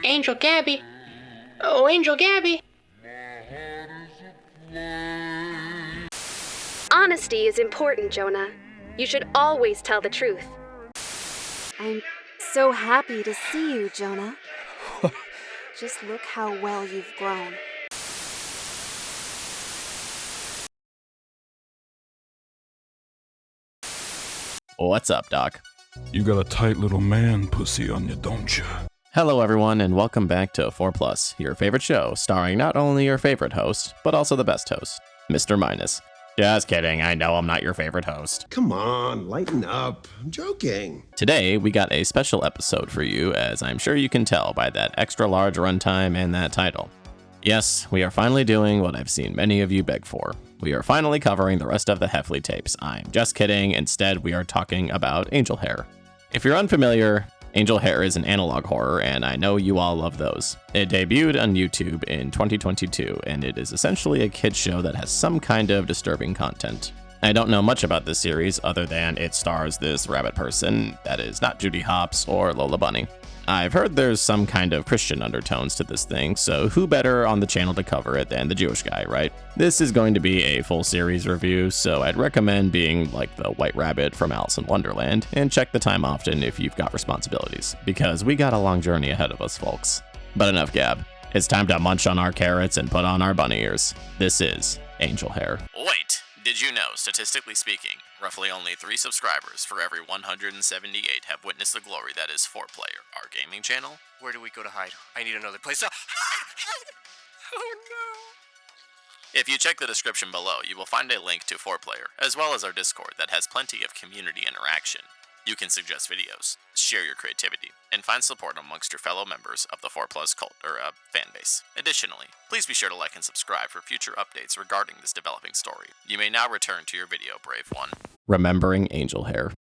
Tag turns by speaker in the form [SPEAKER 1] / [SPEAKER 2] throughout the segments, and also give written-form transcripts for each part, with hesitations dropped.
[SPEAKER 1] Angel Gabby. Oh, Angel Gabby.
[SPEAKER 2] Honesty is important, Jonah. You should always tell the truth. I'm so happy to see you, Jonah. Just look how well you've grown.
[SPEAKER 3] What's up, Doc?
[SPEAKER 4] You got a tight little man pussy on you, don't you?
[SPEAKER 3] Hello, everyone, and welcome back to 4+, your favorite show, starring not only your favorite host, but also the best host, Mr. Minus. Just kidding, I know I'm not your favorite host.
[SPEAKER 5] Come on, lighten up. I'm joking.
[SPEAKER 3] Today, we got a special episode for you, as I'm sure you can tell by that extra large runtime and that title. Yes, we are finally doing what I've seen many of you beg for. We are finally covering the rest of the Heffley tapes. I'm just kidding, instead we are talking about Angel Hare. If you're unfamiliar, Angel Hare is an analog horror, and I know you all love those. It debuted on YouTube in 2022, and it is essentially a kid's show that has some kind of disturbing content. I don't know much about this series other than it stars this rabbit person that is not Judy Hopps or Lola Bunny. I've heard there's some kind of Christian undertones to this thing, so who better on the channel to cover it than the Jewish guy, right? This is going to be a full series review, so I'd recommend being like the White Rabbit from Alice in Wonderland, and check the time often if you've got responsibilities, because we got a long journey ahead of us, folks. But enough gab. It's time to munch on our carrots and put on our bunny ears. This is Angel Hare. Wait! Did you know, statistically speaking, roughly only 3 subscribers for every 178 have witnessed the glory that is 4Player, our gaming channel?
[SPEAKER 6] Where do we go to hide? I need another place to... Oh no!
[SPEAKER 3] If you check the description below, you will find a link to 4Player, as well as our Discord that has plenty of community interaction. You can suggest videos, share your creativity, and find support amongst your fellow members of the 4+ cult, fan base. Additionally, please be sure to like and subscribe for future updates regarding this developing story. You may now return to your video, brave one. Remembering Angel Hare.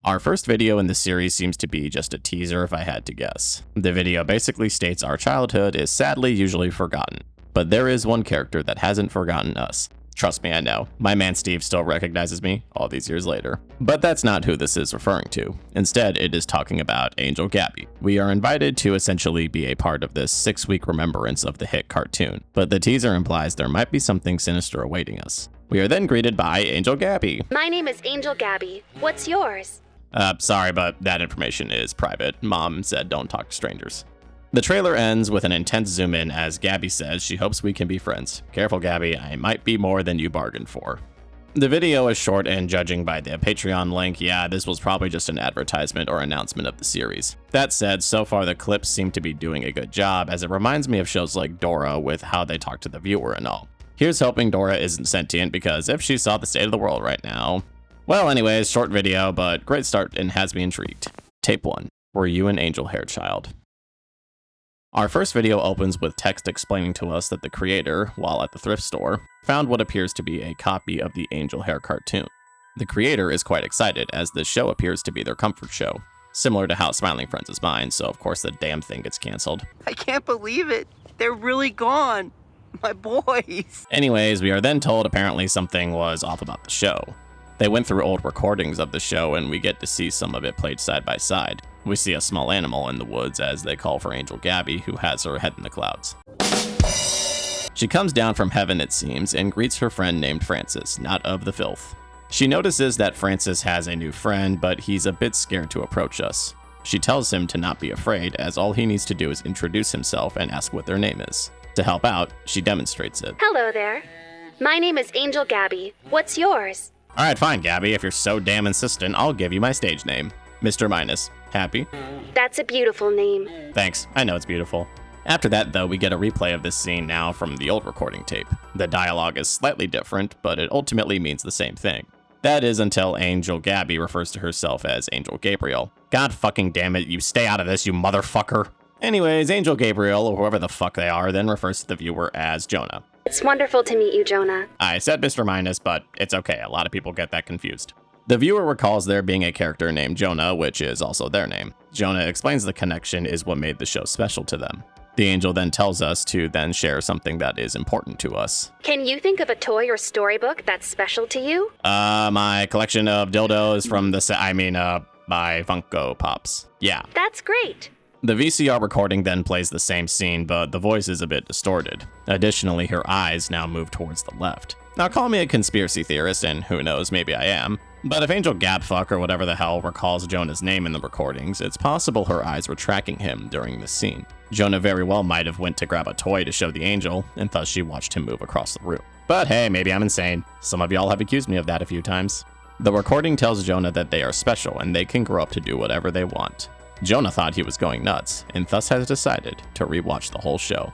[SPEAKER 3] Our first video in the series seems to be just a teaser if I had to guess. The video basically states our childhood is sadly usually forgotten, but there is one character that hasn't forgotten us. Trust me, I know. My man Steve still recognizes me all these years later. But that's not who this is referring to. Instead, it is talking about Angel Gabby. We are invited to essentially be a part of this 6-week remembrance of the hit cartoon, but the teaser implies there might be something sinister awaiting us. We are then greeted by Angel Gabby.
[SPEAKER 2] My name is Angel Gabby. What's yours?
[SPEAKER 3] Sorry, but that information is private. Mom said don't talk to strangers. The trailer ends with an intense zoom in as Gabby says she hopes we can be friends. Careful, Gabby, I might be more than you bargained for. The video is short, and judging by the Patreon link, yeah, this was probably just an advertisement or announcement of the series. That said, so far the clips seem to be doing a good job, as it reminds me of shows like Dora with how they talk to the viewer and all. Here's hoping Dora isn't sentient, because if she saw the state of the world right now... Well, anyways, short video, but great start and has me intrigued. Tape 1. Were you an Angel Hare child? Our first video opens with text explaining to us that the creator, while at the thrift store, found what appears to be a copy of the Angel Hare cartoon. The creator is quite excited, as this show appears to be their comfort show, similar to how Smiling Friends is mine, so of course the damn thing gets canceled.
[SPEAKER 7] I can't believe it. They're really gone. My boys.
[SPEAKER 3] Anyways, we are then told apparently something was off about the show. They went through old recordings of the show, and we get to see some of it played side by side. We see a small animal in the woods as they call for Angel Gabby, who has her head in the clouds. She comes down from heaven, it seems, and greets her friend named Francis, not of the filth. She notices that Francis has a new friend, but he's a bit scared to approach us. She tells him to not be afraid, as all he needs to do is introduce himself and ask what their name is. To help out, she demonstrates it.
[SPEAKER 2] Hello there. My name is Angel Gabby. What's yours?
[SPEAKER 3] Alright, fine, Gabby. If you're so damn insistent, I'll give you my stage name. Mr. Minus. Happy?
[SPEAKER 2] That's a beautiful name.
[SPEAKER 3] Thanks. I know it's beautiful. After that, though, we get a replay of this scene now from the old recording tape. The dialogue is slightly different, but it ultimately means the same thing. That is until Angel Gabby refers to herself as Angel Gabriel. God fucking damn it, you stay out of this, you motherfucker! Anyways, Angel Gabriel, or whoever the fuck they are, then refers to the viewer as Jonah.
[SPEAKER 2] It's wonderful to meet you, Jonah.
[SPEAKER 3] I said Mr. Minus, but it's okay, a lot of people get that confused. The viewer recalls there being a character named Jonah, which is also their name. Jonah explains the connection is what made the show special to them. The angel then tells us to then share something that is important to us.
[SPEAKER 2] Can you think of a toy or storybook that's special to you?
[SPEAKER 3] My collection of dildos from my Funko Pops. Yeah.
[SPEAKER 2] That's great.
[SPEAKER 3] The VCR recording then plays the same scene, but the voice is a bit distorted. Additionally, her eyes now move towards the left. Now call me a conspiracy theorist, and who knows, maybe I am, but if Angel Gabfuck or whatever the hell recalls Jonah's name in the recordings, it's possible her eyes were tracking him during this scene. Jonah very well might have went to grab a toy to show the angel, and thus she watched him move across the room. But hey, maybe I'm insane. Some of y'all have accused me of that a few times. The recording tells Jonah that they are special and they can grow up to do whatever they want. Jonah thought he was going nuts, and thus has decided to rewatch the whole show.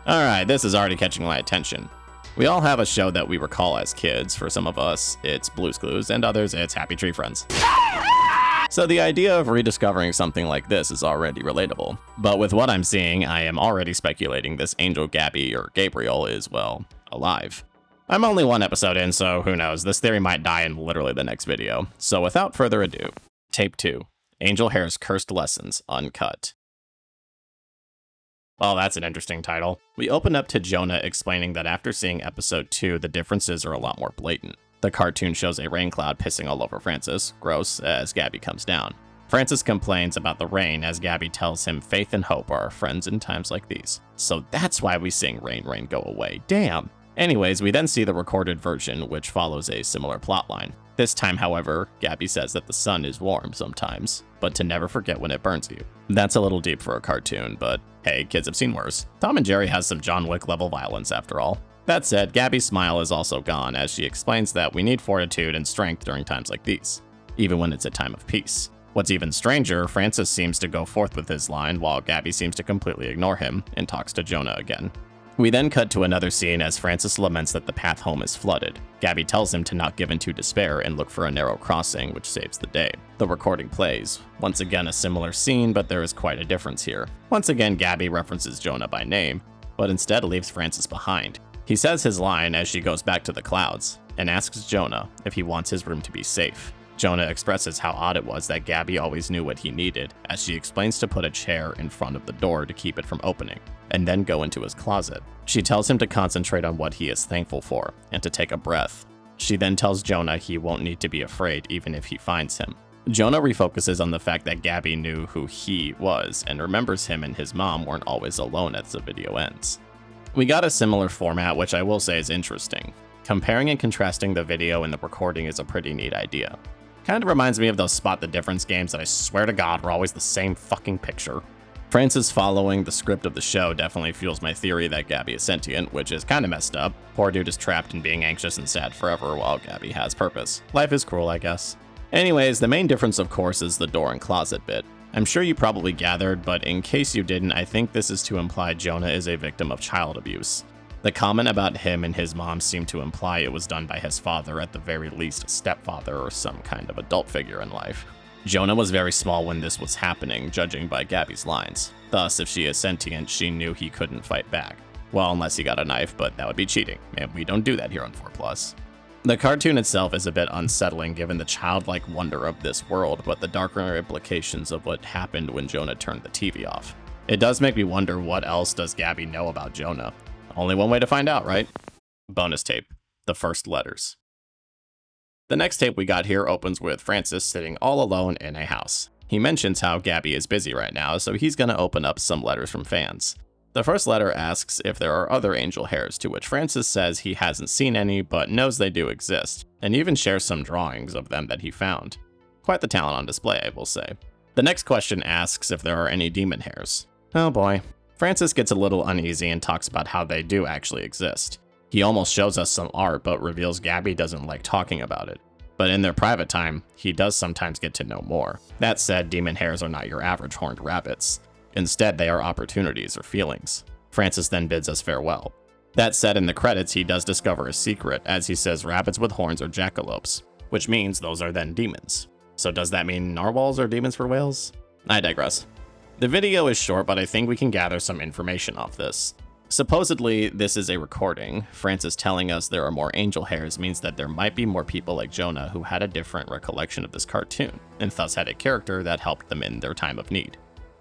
[SPEAKER 3] Alright, this is already catching my attention. We all have a show that we recall as kids. For some of us, it's Blue's Clues, and others, it's Happy Tree Friends. So the idea of rediscovering something like this is already relatable. But with what I'm seeing, I am already speculating this Angel Gabby or Gabriel is, well, alive. I'm only one episode in, so who knows, this theory might die in literally the next video. So without further ado, Tape 2, Angel Hare's Cursed Lessons, Uncut. Well, that's an interesting title. We open up to Jonah explaining that after seeing episode 2, the differences are a lot more blatant. The cartoon shows a rain cloud pissing all over Francis, gross, as Gabby comes down. Francis complains about the rain as Gabby tells him faith and hope are our friends in times like these. So that's why we sing Rain, Rain, Go Away, damn! Anyways, we then see the recorded version, which follows a similar plotline. This time, however, Gabby says that the sun is warm sometimes, but to never forget when it burns you. That's a little deep for a cartoon, but hey, kids have seen worse. Tom and Jerry has some John Wick level violence after all. That said, Gabby's smile is also gone as she explains that we need fortitude and strength during times like these, even when it's a time of peace. What's even stranger, Francis seems to go forth with his line while Gabby seems to completely ignore him and talks to Jonah again. We then cut to another scene as Francis laments that the path home is flooded. Gabby tells him to not give in to despair and look for a narrow crossing, which saves the day. The recording plays. Once again, a similar scene, but there is quite a difference here. Once again, Gabby references Jonah by name, but instead leaves Francis behind. He says his line as she goes back to the clouds, and asks Jonah if he wants his room to be safe. Jonah expresses how odd it was that Gabby always knew what he needed, as she explains to put a chair in front of the door to keep it from opening, and then go into his closet. She tells him to concentrate on what he is thankful for, and to take a breath. She then tells Jonah he won't need to be afraid even if he finds him. Jonah refocuses on the fact that Gabby knew who he was, and remembers him and his mom weren't always alone as the video ends. We got a similar format, which I will say is interesting. Comparing and contrasting the video and the recording is a pretty neat idea. Kind of reminds me of those spot the difference games that I swear to God were always the same fucking picture. Francis following the script of the show definitely fuels my theory that Gabby is sentient, which is kinda messed up. Poor dude is trapped in being anxious and sad forever while Gabby has purpose. Life is cruel, I guess. Anyways, the main difference of course is the door and closet bit. I'm sure you probably gathered, but in case you didn't, I think this is to imply Jonah is a victim of child abuse. The comment about him and his mom seemed to imply it was done by his father, at the very least a stepfather or some kind of adult figure in life. Jonah was very small when this was happening, judging by Gabby's lines. Thus, if she is sentient, she knew he couldn't fight back. Well, unless he got a knife, but that would be cheating, and we don't do that here on 4+. The cartoon itself is a bit unsettling given the childlike wonder of this world, but the darker implications of what happened when Jonah turned the TV off. It does make me wonder what else does Gabby know about Jonah. Only one way to find out, right? Bonus tape, the first letters. The next tape we got here opens with Francis sitting all alone in a house. He mentions how Gabby is busy right now, so he's gonna open up some letters from fans. The first letter asks if there are other Angel Hares, to which Francis says he hasn't seen any, but knows they do exist, and even shares some drawings of them that he found. Quite the talent on display, I will say. The next question asks if there are any demon hares. Oh boy. Francis gets a little uneasy and talks about how they do actually exist. He almost shows us some art, but reveals Gabby doesn't like talking about it. But in their private time, he does sometimes get to know more. That said, demon hares are not your average horned rabbits. Instead, they are opportunities or feelings. Francis then bids us farewell. That said, in the credits, he does discover a secret, as he says rabbits with horns are jackalopes, which means those are then demons. So does that mean narwhals are demons for whales? I digress. The video is short, but I think we can gather some information off this. Supposedly, this is a recording. Francis telling us there are more Angel Hares means that there might be more people like Jonah who had a different recollection of this cartoon, and thus had a character that helped them in their time of need.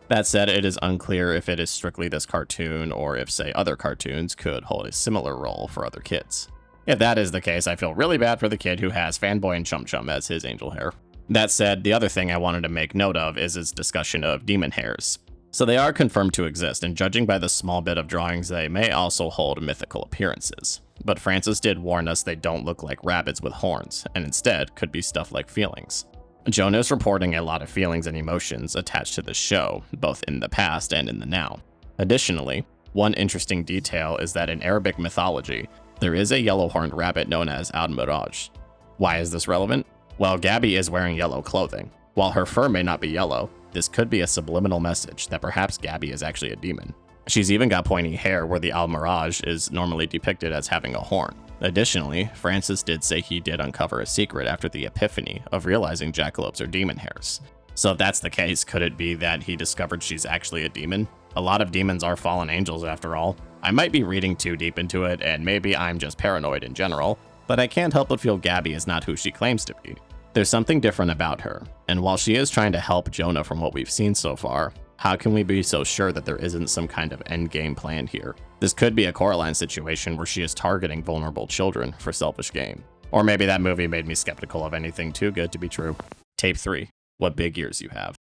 [SPEAKER 3] That said, it is unclear if it is strictly this cartoon or if, say, other cartoons could hold a similar role for other kids. If that is the case, I feel really bad for the kid who has Fanboy and Chum Chum as his Angel Hare. That said, the other thing I wanted to make note of is its discussion of demon hares. So they are confirmed to exist, and judging by the small bit of drawings, they may also hold mythical appearances. But Francis did warn us they don't look like rabbits with horns, and instead could be stuff like feelings. Jonah is reporting a lot of feelings and emotions attached to the show, both in the past and in the now. Additionally, one interesting detail is that in Arabic mythology, there is a yellow-horned rabbit known as al-Miraj. Why is this relevant? Well, Gabby is wearing yellow clothing. While her fur may not be yellow, this could be a subliminal message that perhaps Gabby is actually a demon. She's even got pointy hair where the al-Miraj is normally depicted as having a horn. Additionally, Francis did say he did uncover a secret after the epiphany of realizing jackalopes are demon hares. So if that's the case, could it be that he discovered she's actually a demon? A lot of demons are fallen angels after all. I might be reading too deep into it, and maybe I'm just paranoid in general, but I can't help but feel Gabby is not who she claims to be. There's something different about her, and while she is trying to help Jonah from what we've seen so far, how can we be so sure that there isn't some kind of endgame plan here? This could be a Coraline situation where she is targeting vulnerable children for selfish gain. Or maybe that movie made me skeptical of anything too good to be true. Tape 3. What big ears you have.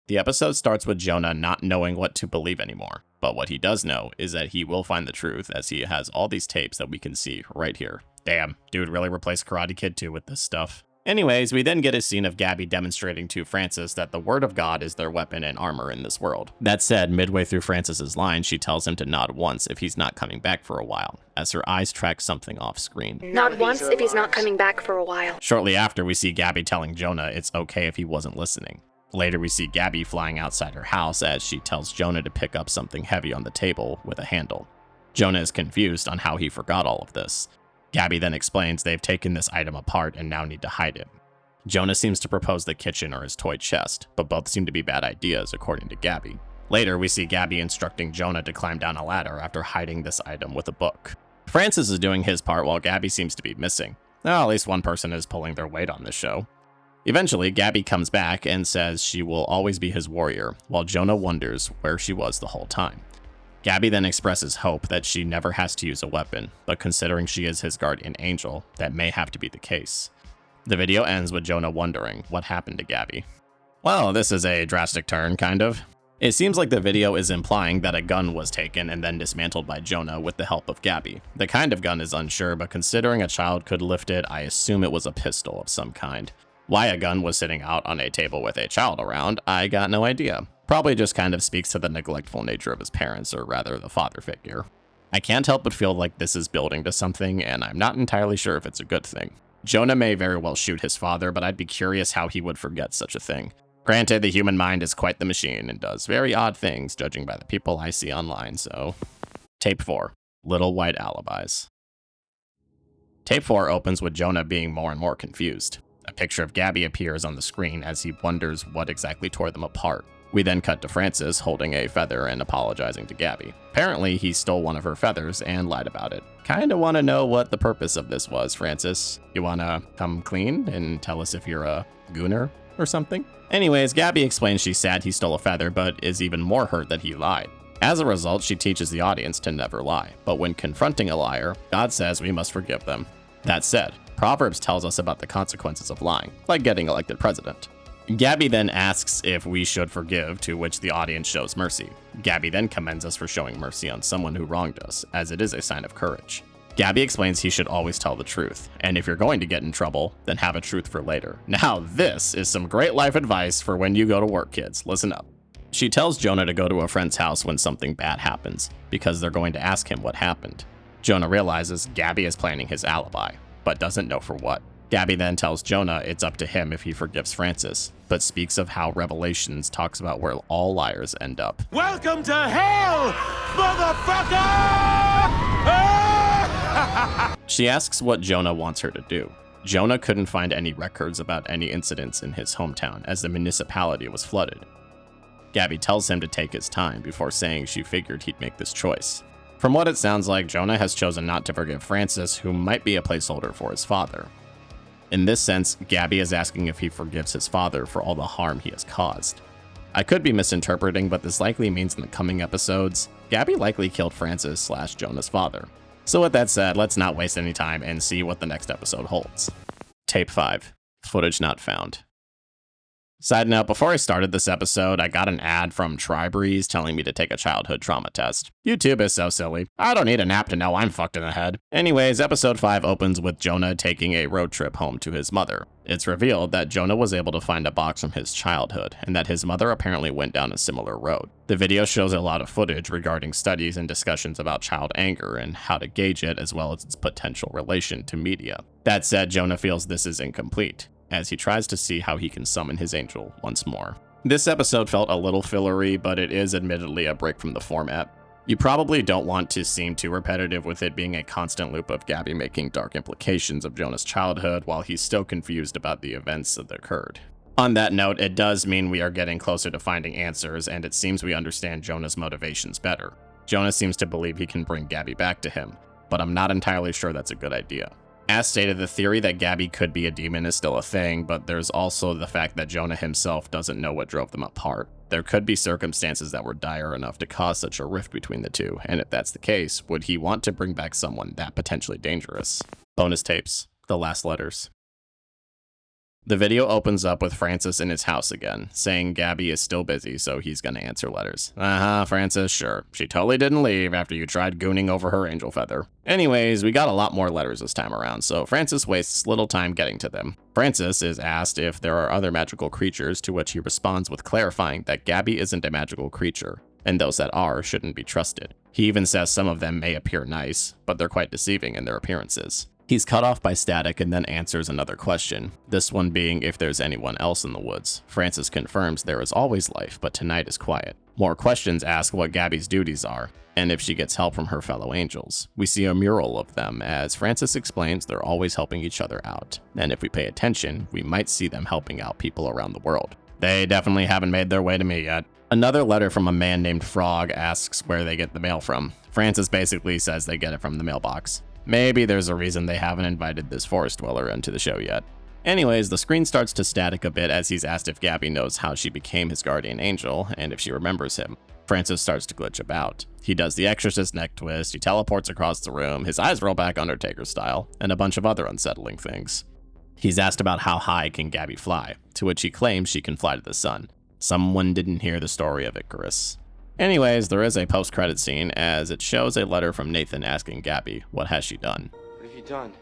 [SPEAKER 3] The episode starts with Jonah not knowing what to believe anymore, but what he does know is that he will find the truth as he has all these tapes that we can see right here. Damn, dude really replaced Karate Kid 2 with this stuff. Anyways, we then get a scene of Gabby demonstrating to Francis that the word of God is their weapon and armor in this world. That said, midway through Francis's line, she tells him to nod once if he's not coming back for a while, as her eyes track something off screen.
[SPEAKER 2] Not once if he's not coming back for a while.
[SPEAKER 3] Shortly after, we see Gabby telling Jonah it's okay if he wasn't listening. Later, we see Gabby flying outside her house as she tells Jonah to pick up something heavy on the table with a handle. Jonah is confused on how he forgot all of this. Gabby then explains they've taken this item apart and now need to hide it. Jonah seems to propose the kitchen or his toy chest, but both seem to be bad ideas according to Gabby. Later, we see Gabby instructing Jonah to climb down a ladder after hiding this item with a book. Francis is doing his part while Gabby seems to be missing. Well, at least one person is pulling their weight on this show. Eventually, Gabby comes back and says she will always be his warrior, while Jonah wonders where she was the whole time. Gabby then expresses hope that she never has to use a weapon, but considering she is his guardian angel, that may have to be the case. The video ends with Jonah wondering what happened to Gabby. Well, this is a drastic turn, kind of. It seems like the video is implying that a gun was taken and then dismantled by Jonah with the help of Gabby. The kind of gun is unsure, but considering a child could lift it, I assume it was a pistol of some kind. Why a gun was sitting out on a table with a child around, I got no idea. Probably just kind of speaks to the neglectful nature of his parents, or rather the father figure. I can't help but feel like this is building to something, and I'm not entirely sure if it's a good thing. Jonah may very well shoot his father, but I'd be curious how he would forget such a thing. Granted, the human mind is quite the machine and does very odd things, judging by the people I see online, so... Tape 4. Little White Alibis. Tape 4 opens with Jonah being more and more confused. A picture of Gabby appears on the screen as he wonders what exactly tore them apart. We then cut to Francis holding a feather and apologizing to Gabby. Apparently, he stole one of her feathers and lied about it. Kinda wanna know what the purpose of this was, Francis. You wanna come clean and tell us if you're a gooner or something? Anyways, Gabby explains she's sad he stole a feather, but is even more hurt that he lied. As a result, she teaches the audience to never lie. But when confronting a liar, God says we must forgive them. That said, Proverbs tells us about the consequences of lying, like getting elected president. Gabby then asks if we should forgive, to which the audience shows mercy. Gabby then commends us for showing mercy on someone who wronged us, as it is a sign of courage. Gabby explains he should always tell the truth, and if you're going to get in trouble, then have a truth for later. Now this is some great life advice for when you go to work, kids. Listen up. She tells Jonah to go to a friend's house when something bad happens, because they're going to ask him what happened. Jonah realizes Gabby is planning his alibi, but doesn't know for what. Gabby then tells Jonah it's up to him if he forgives Francis, but speaks of how Revelations talks about where all liars end up.
[SPEAKER 4] Welcome to hell, motherfucker!
[SPEAKER 3] She asks what Jonah wants her to do. Jonah couldn't find any records about any incidents in his hometown as the municipality was flooded. Gabby tells him to take his time before saying she figured he'd make this choice. From what it sounds like, Jonah has chosen not to forgive Francis, who might be a placeholder for his father. In this sense, Gabby is asking if he forgives his father for all the harm he has caused. I could be misinterpreting, but this likely means in the coming episodes, Gabby likely killed Francis / Jonah's father. So with that said, let's not waste any time and see what the next episode holds. Tape 5. Footage not found. Side note, before I started this episode, I got an ad from Tribreeze telling me to take a childhood trauma test. YouTube is so silly. I don't need an app to know I'm fucked in the head. Anyways, episode 5 opens with Jonah taking a road trip home to his mother. It's revealed that Jonah was able to find a box from his childhood, and that his mother apparently went down a similar road. The video shows a lot of footage regarding studies and discussions about child anger and how to gauge it, as well as its potential relation to media. That said, Jonah feels this is incomplete, as he tries to see how he can summon his angel once more. This episode felt a little fillery, but it is admittedly a break from the format. You probably don't want to seem too repetitive with it being a constant loop of Gabby making dark implications of Jonah's childhood while he's still confused about the events that occurred. On that note, it does mean we are getting closer to finding answers, and it seems we understand Jonah's motivations better. Jonah seems to believe he can bring Gabby back to him, but I'm not entirely sure that's a good idea. As stated, the theory that Gabby could be a demon is still a thing, but there's also the fact that Jonah himself doesn't know what drove them apart. There could be circumstances that were dire enough to cause such a rift between the two, and if that's the case, would he want to bring back someone that potentially dangerous? Bonus tapes. The last letters. The video opens up with Francis in his house again, saying Gabby is still busy, so he's gonna answer letters. Francis, sure. She totally didn't leave after you tried gooning over her angel feather. Anyways, we got a lot more letters this time around, so Francis wastes little time getting to them. Francis is asked if there are other magical creatures, to which he responds with clarifying that Gabby isn't a magical creature, and those that are shouldn't be trusted. He even says some of them may appear nice, but they're quite deceiving in their appearances. He's cut off by static and then answers another question, this one being if there's anyone else in the woods. Francis confirms there is always life, but tonight is quiet. More questions ask what Gabby's duties are, and if she gets help from her fellow angels. We see a mural of them as Francis explains they're always helping each other out, and if we pay attention, we might see them helping out people around the world. They definitely haven't made their way to me yet. Another letter from a man named Frog asks where they get the mail from. Francis basically says they get it from the mailbox. Maybe there's a reason they haven't invited this forest dweller into the show yet. Anyways, the screen starts to static a bit as he's asked if Gabby knows how she became his guardian angel and if she remembers him. Francis starts to glitch about. He does the Exorcist neck twist, he teleports across the room, his eyes roll back Undertaker style, and a bunch of other unsettling things. He's asked about how high can Gabby fly, to which he claims she can fly to the sun. Someone didn't hear the story of Icarus. Anyways, there is a post-credit scene as it shows a letter from Nathan asking Gabby, what has she done?
[SPEAKER 6] What have you done?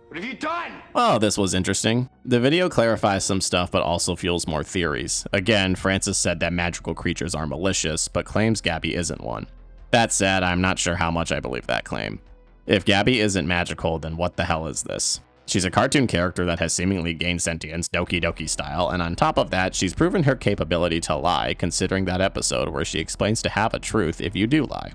[SPEAKER 6] What have you done?
[SPEAKER 3] Oh, this was interesting. The video clarifies some stuff but also fuels more theories. Again, Francis said that magical creatures are malicious, but claims Gabby isn't one. That said, I'm not sure how much I believe that claim. If Gabby isn't magical, then what the hell is this? She's a cartoon character that has seemingly gained sentience, Doki Doki style, and on top of that, she's proven her capability to lie, considering that episode where she explains to have a truth if you do lie.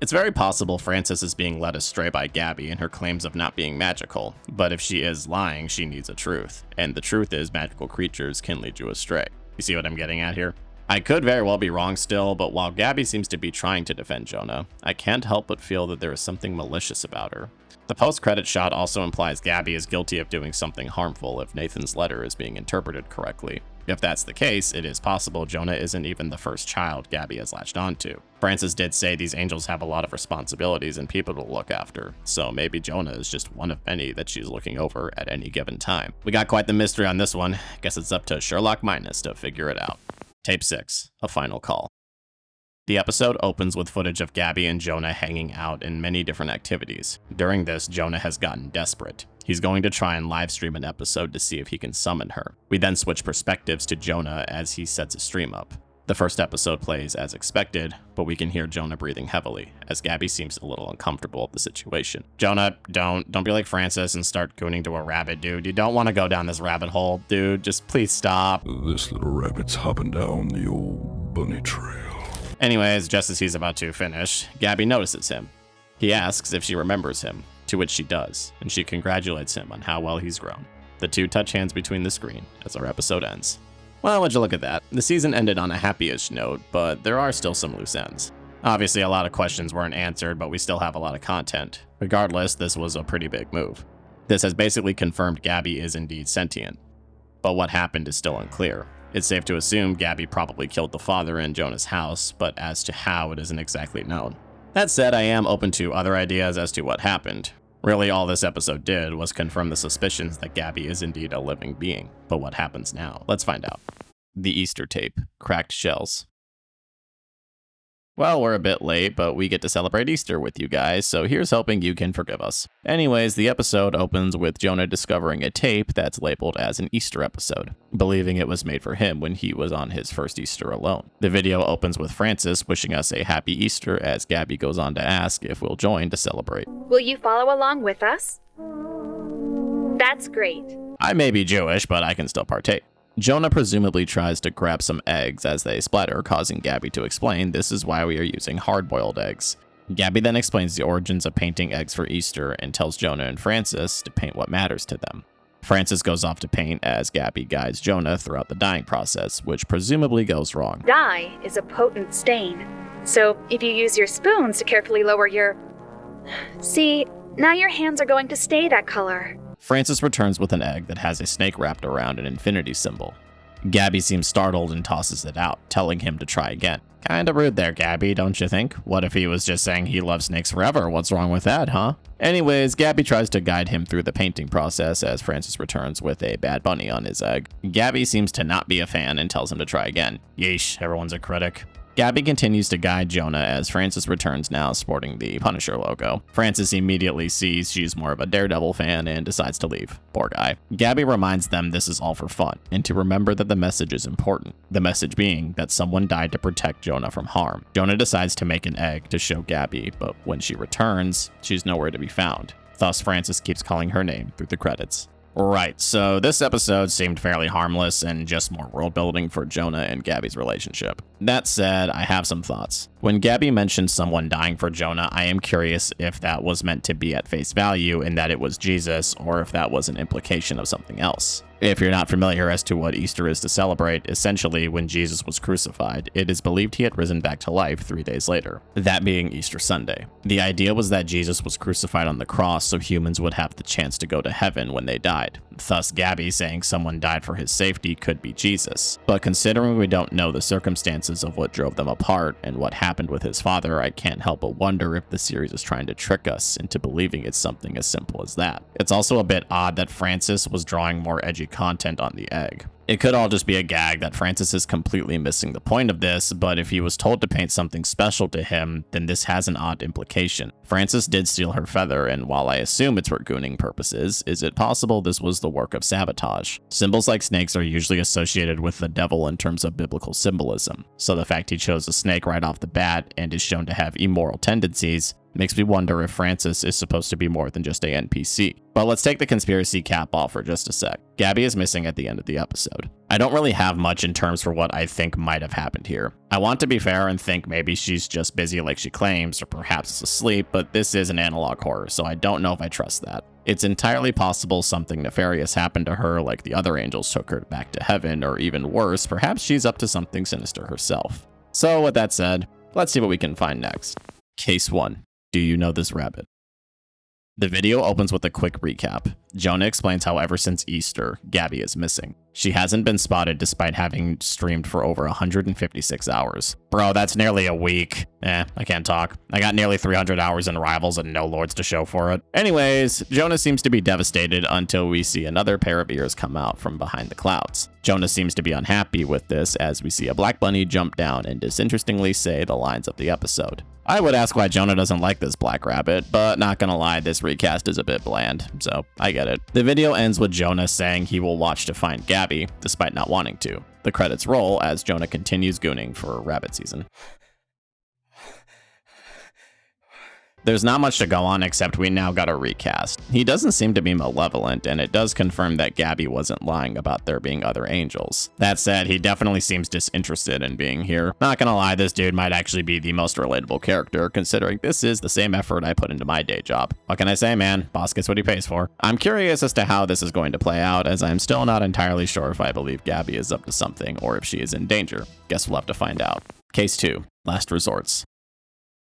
[SPEAKER 3] It's very possible Francis is being led astray by Gabby in her claims of not being magical, but if she is lying, she needs a truth, and the truth is magical creatures can lead you astray. You see what I'm getting at here? I could very well be wrong still, but while Gabby seems to be trying to defend Jonah, I can't help but feel that there is something malicious about her. The post-credit shot also implies Gabby is guilty of doing something harmful if Nathan's letter is being interpreted correctly. If that's the case, it is possible Jonah isn't even the first child Gabby has latched onto. Francis did say these angels have a lot of responsibilities and people to look after, so maybe Jonah is just one of many that she's looking over at any given time. We got quite the mystery on this one. Guess it's up to Sherlock Minus to figure it out. Tape 6, a final call. The episode opens with footage of Gabby and Jonah hanging out in many different activities. During this, Jonah has gotten desperate. He's going to try and live stream an episode to see if he can summon her. We then switch perspectives to Jonah as he sets a stream up. The first episode plays as expected, but we can hear Jonah breathing heavily, as Gabby seems a little uncomfortable with the situation. Jonah, don't be like Francis and start gooning to a rabbit, dude. You don't want to go down this rabbit hole, dude. Just please stop.
[SPEAKER 4] This little rabbit's hopping down the old bunny trail.
[SPEAKER 3] Anyways, just as he's about to finish, Gabby notices him. He asks if she remembers him, to which she does, and she congratulates him on how well he's grown. The two touch hands between the screen as our episode ends. Well, would you look at that? The season ended on a happy-ish note, but there are still some loose ends. Obviously, a lot of questions weren't answered, but we still have a lot of content. Regardless, this was a pretty big move. This has basically confirmed Gabby is indeed sentient. But what happened is still unclear. It's safe to assume Gabby probably killed the father in Jonah's house, but as to how, it isn't exactly known. That said, I am open to other ideas as to what happened. Really, all this episode did was confirm the suspicions that Gabby is indeed a living being. But what happens now? Let's find out. The Easter tape. Cracked shells. Well, we're a bit late, but we get to celebrate Easter with you guys, so here's hoping you can forgive us. Anyways, the episode opens with Jonah discovering a tape that's labeled as an Easter episode, believing it was made for him when he was on his first Easter alone. The video opens with Francis wishing us a happy Easter as Gabby goes on to ask if we'll join to celebrate.
[SPEAKER 2] Will you follow along with us? That's great.
[SPEAKER 3] I may be Jewish, but I can still partake. Jonah presumably tries to grab some eggs as they splatter, causing Gabby to explain this is why we are using hard-boiled eggs. Gabby then explains the origins of painting eggs for Easter and tells Jonah and Francis to paint what matters to them. Francis goes off to paint as Gabby guides Jonah throughout the dyeing process, which presumably goes wrong.
[SPEAKER 2] Dye is a potent stain, so if you use your spoons to carefully lower your... See, now your hands are going to stay that color.
[SPEAKER 3] Francis returns with an egg that has a snake wrapped around an infinity symbol. Gabby seems startled and tosses it out, telling him to try again. Kinda rude there, Gabby, don't you think? What if he was just saying he loves snakes forever? What's wrong with that, huh? Anyways, Gabby tries to guide him through the painting process as Francis returns with a bad bunny on his egg. Gabby seems to not be a fan and tells him to try again. Yeesh, everyone's a critic. Gabby continues to guide Jonah as Francis returns now sporting the Punisher logo. Francis immediately sees she's more of a Daredevil fan and decides to leave. Poor guy. Gabby reminds them this is all for fun and to remember that the message is important. The message being that someone died to protect Jonah from harm. Jonah decides to make an egg to show Gabby, but when she returns, she's nowhere to be found. Thus, Francis keeps calling her name through the credits. Right, so this episode seemed fairly harmless and just more world building for Jonah and Gabby's relationship. That said, I have some thoughts. When Gabby mentioned someone dying for Jonah, I am curious if that was meant to be at face value in that it was Jesus, or if that was an implication of something else. If you're not familiar as to what Easter is to celebrate, essentially when Jesus was crucified, it is believed he had risen back to life 3 days later, that being Easter Sunday. The idea was that Jesus was crucified on the cross so humans would have the chance to go to heaven when they died. Thus, Gabby saying someone died for his safety could be Jesus. But considering we don't know the circumstances of what drove them apart and what happened with his father, I can't help but wonder if the series is trying to trick us into believing it's something as simple as that. It's also a bit odd that Francis was drawing more edgy content on the egg. It could all just be a gag that Francis is completely missing the point of this, but if he was told to paint something special to him, then this has an odd implication. Francis did steal her feather, and while I assume it's for gooning purposes, is it possible this was the work of sabotage? Symbols like snakes are usually associated with the devil in terms of biblical symbolism, so the fact he chose a snake right off the bat and is shown to have immoral tendencies makes me wonder if Francis is supposed to be more than just a NPC. But let's take the conspiracy cap off for just a sec. Gabby is missing at the end of the episode. I don't really have much in terms for what I think might have happened here. I want to be fair and think maybe she's just busy like she claims, or perhaps is asleep, but this is an analog horror, so I don't know if I trust that. It's entirely possible something nefarious happened to her, like the other angels took her back to heaven, or even worse, perhaps she's up to something sinister herself. So with that said, let's see what we can find next. Case 1. Do you know this rabbit? The video opens with a quick recap. Jonah explains how ever since Easter, Gabby is missing. She hasn't been spotted despite having streamed for over 156 hours. Bro, that's nearly a week. I can't talk. I got nearly 300 hours in Rivals and no Lords to show for it. Anyways, Jonah seems to be devastated until we see another pair of ears come out from behind the clouds. Jonah seems to be unhappy with this as we see a black bunny jump down and disinterestingly say the lines of the episode. I would ask why Jonah doesn't like this black rabbit, but not gonna lie, this recast is a bit bland, so I get it. The video ends with Jonah saying he will watch to find Gabby, despite not wanting to. The credits roll as Jonah continues gooning for rabbit season. There's not much to go on except we now got a recast. He doesn't seem to be malevolent, and it does confirm that Gabby wasn't lying about there being other angels. That said, he definitely seems disinterested in being here. Not gonna lie, this dude might actually be the most relatable character, considering this is the same effort I put into my day job. What can I say, man? Boss gets what he pays for. I'm curious as to how this is going to play out, as I'm still not entirely sure if I believe Gabby is up to something or if she is in danger. Guess we'll have to find out. Case 2. Last Resorts.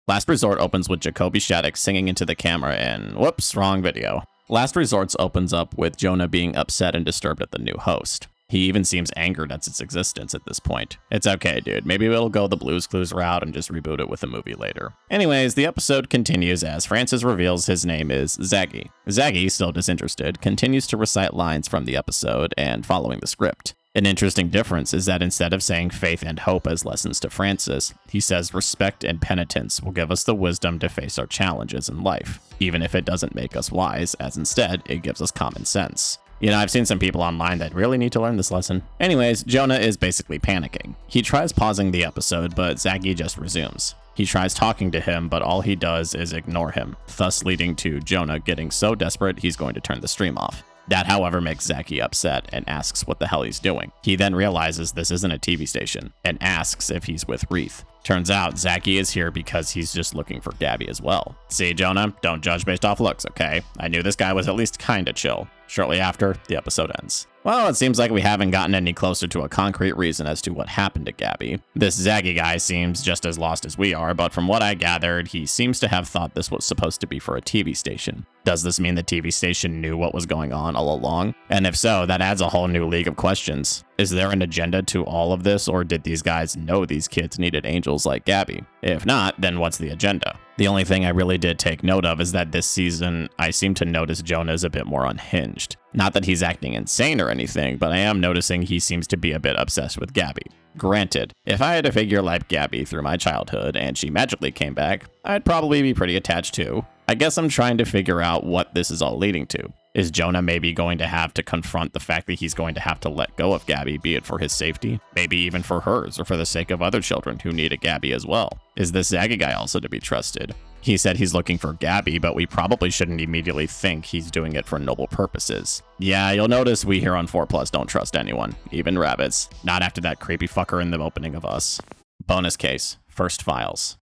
[SPEAKER 3] Last Resort opens with Jacoby Shaddix singing into the camera and whoops, wrong video. Last Resorts opens up with Jonah being upset and disturbed at the new host. He even seems angered at its existence at this point. It's okay, dude. Maybe we'll go the Blue's Clues route and just reboot it with a movie later. Anyways, the episode continues as Francis reveals his name is Zaggy. Zaggy, still disinterested, continues to recite lines from the episode and following the script. An interesting difference is that instead of saying faith and hope as lessons to Francis, he says respect and penitence will give us the wisdom to face our challenges in life, even if it doesn't make us wise, as instead it gives us common sense. You know, I've seen some people online that really need to learn this lesson. Anyways, Jonah is basically panicking. He tries pausing the episode, but Zaggy just resumes. He tries talking to him, but all he does is ignore him, thus leading to Jonah getting so desperate he's going to turn the stream off. That, however, makes Zaggy upset and asks what the hell he's doing. He then realizes this isn't a TV station and asks if he's with Reith. Turns out Zaggy is here because he's just looking for Gabby as well. See, Jonah, don't judge based off looks, okay? I knew this guy was at least kinda chill. Shortly after, the episode ends. Well, it seems like we haven't gotten any closer to a concrete reason as to what happened to Gabby. This Zaggy guy seems just as lost as we are, but from what I gathered, he seems to have thought this was supposed to be for a TV station. Does this mean the TV station knew what was going on all along? And if so, that adds a whole new league of questions. Is there an agenda to all of this, or did these guys know these kids needed angels like Gabby? If not, then what's the agenda? The only thing I really did take note of is that this season, I seem to notice Jonah is a bit more unhinged. Not that he's acting insane or anything, but I am noticing he seems to be a bit obsessed with Gabby. Granted, if I had a figure like Gabby through my childhood and she magically came back, I'd probably be pretty attached too. I guess I'm trying to figure out what this is all leading to. Is Jonah maybe going to have to confront the fact that he's going to have to let go of Gabby, be it for his safety, maybe even for hers, or for the sake of other children who need a Gabby as well? Is this Zaggy guy also to be trusted? He said he's looking for Gabby, but we probably shouldn't immediately think he's doing it for noble purposes. Yeah, you'll notice we here on 4+ don't trust anyone, even rabbits. Not after that creepy fucker in the opening of Us. Bonus case, First Files.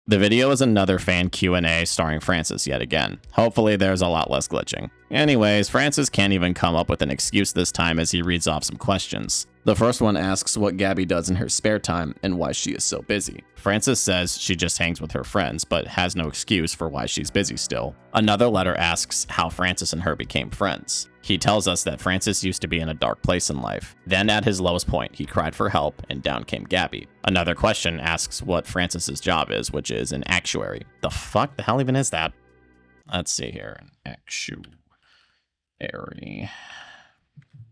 [SPEAKER 3] The video is another fan Q&A starring Francis yet again. Hopefully there's a lot less glitching. Anyways, Francis can't even come up with an excuse this time as he reads off some questions. The first one asks what Gabby does in her spare time and why she is so busy. Francis says she just hangs with her friends, but has no excuse for why she's busy still. Another letter asks how Francis and her became friends. He tells us that Francis used to be in a dark place in life. Then at his lowest point, he cried for help and down came Gabby. Another question asks what Francis's job is, which is an actuary. The fuck? The hell even is that? Let's see here. An actuary.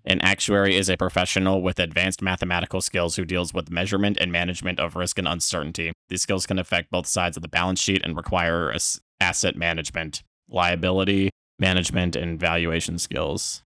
[SPEAKER 3] An actuary is a professional with advanced mathematical skills who deals with measurement and management of risk and uncertainty. These skills can affect both sides of the balance sheet and require asset management, liability management, and valuation skills.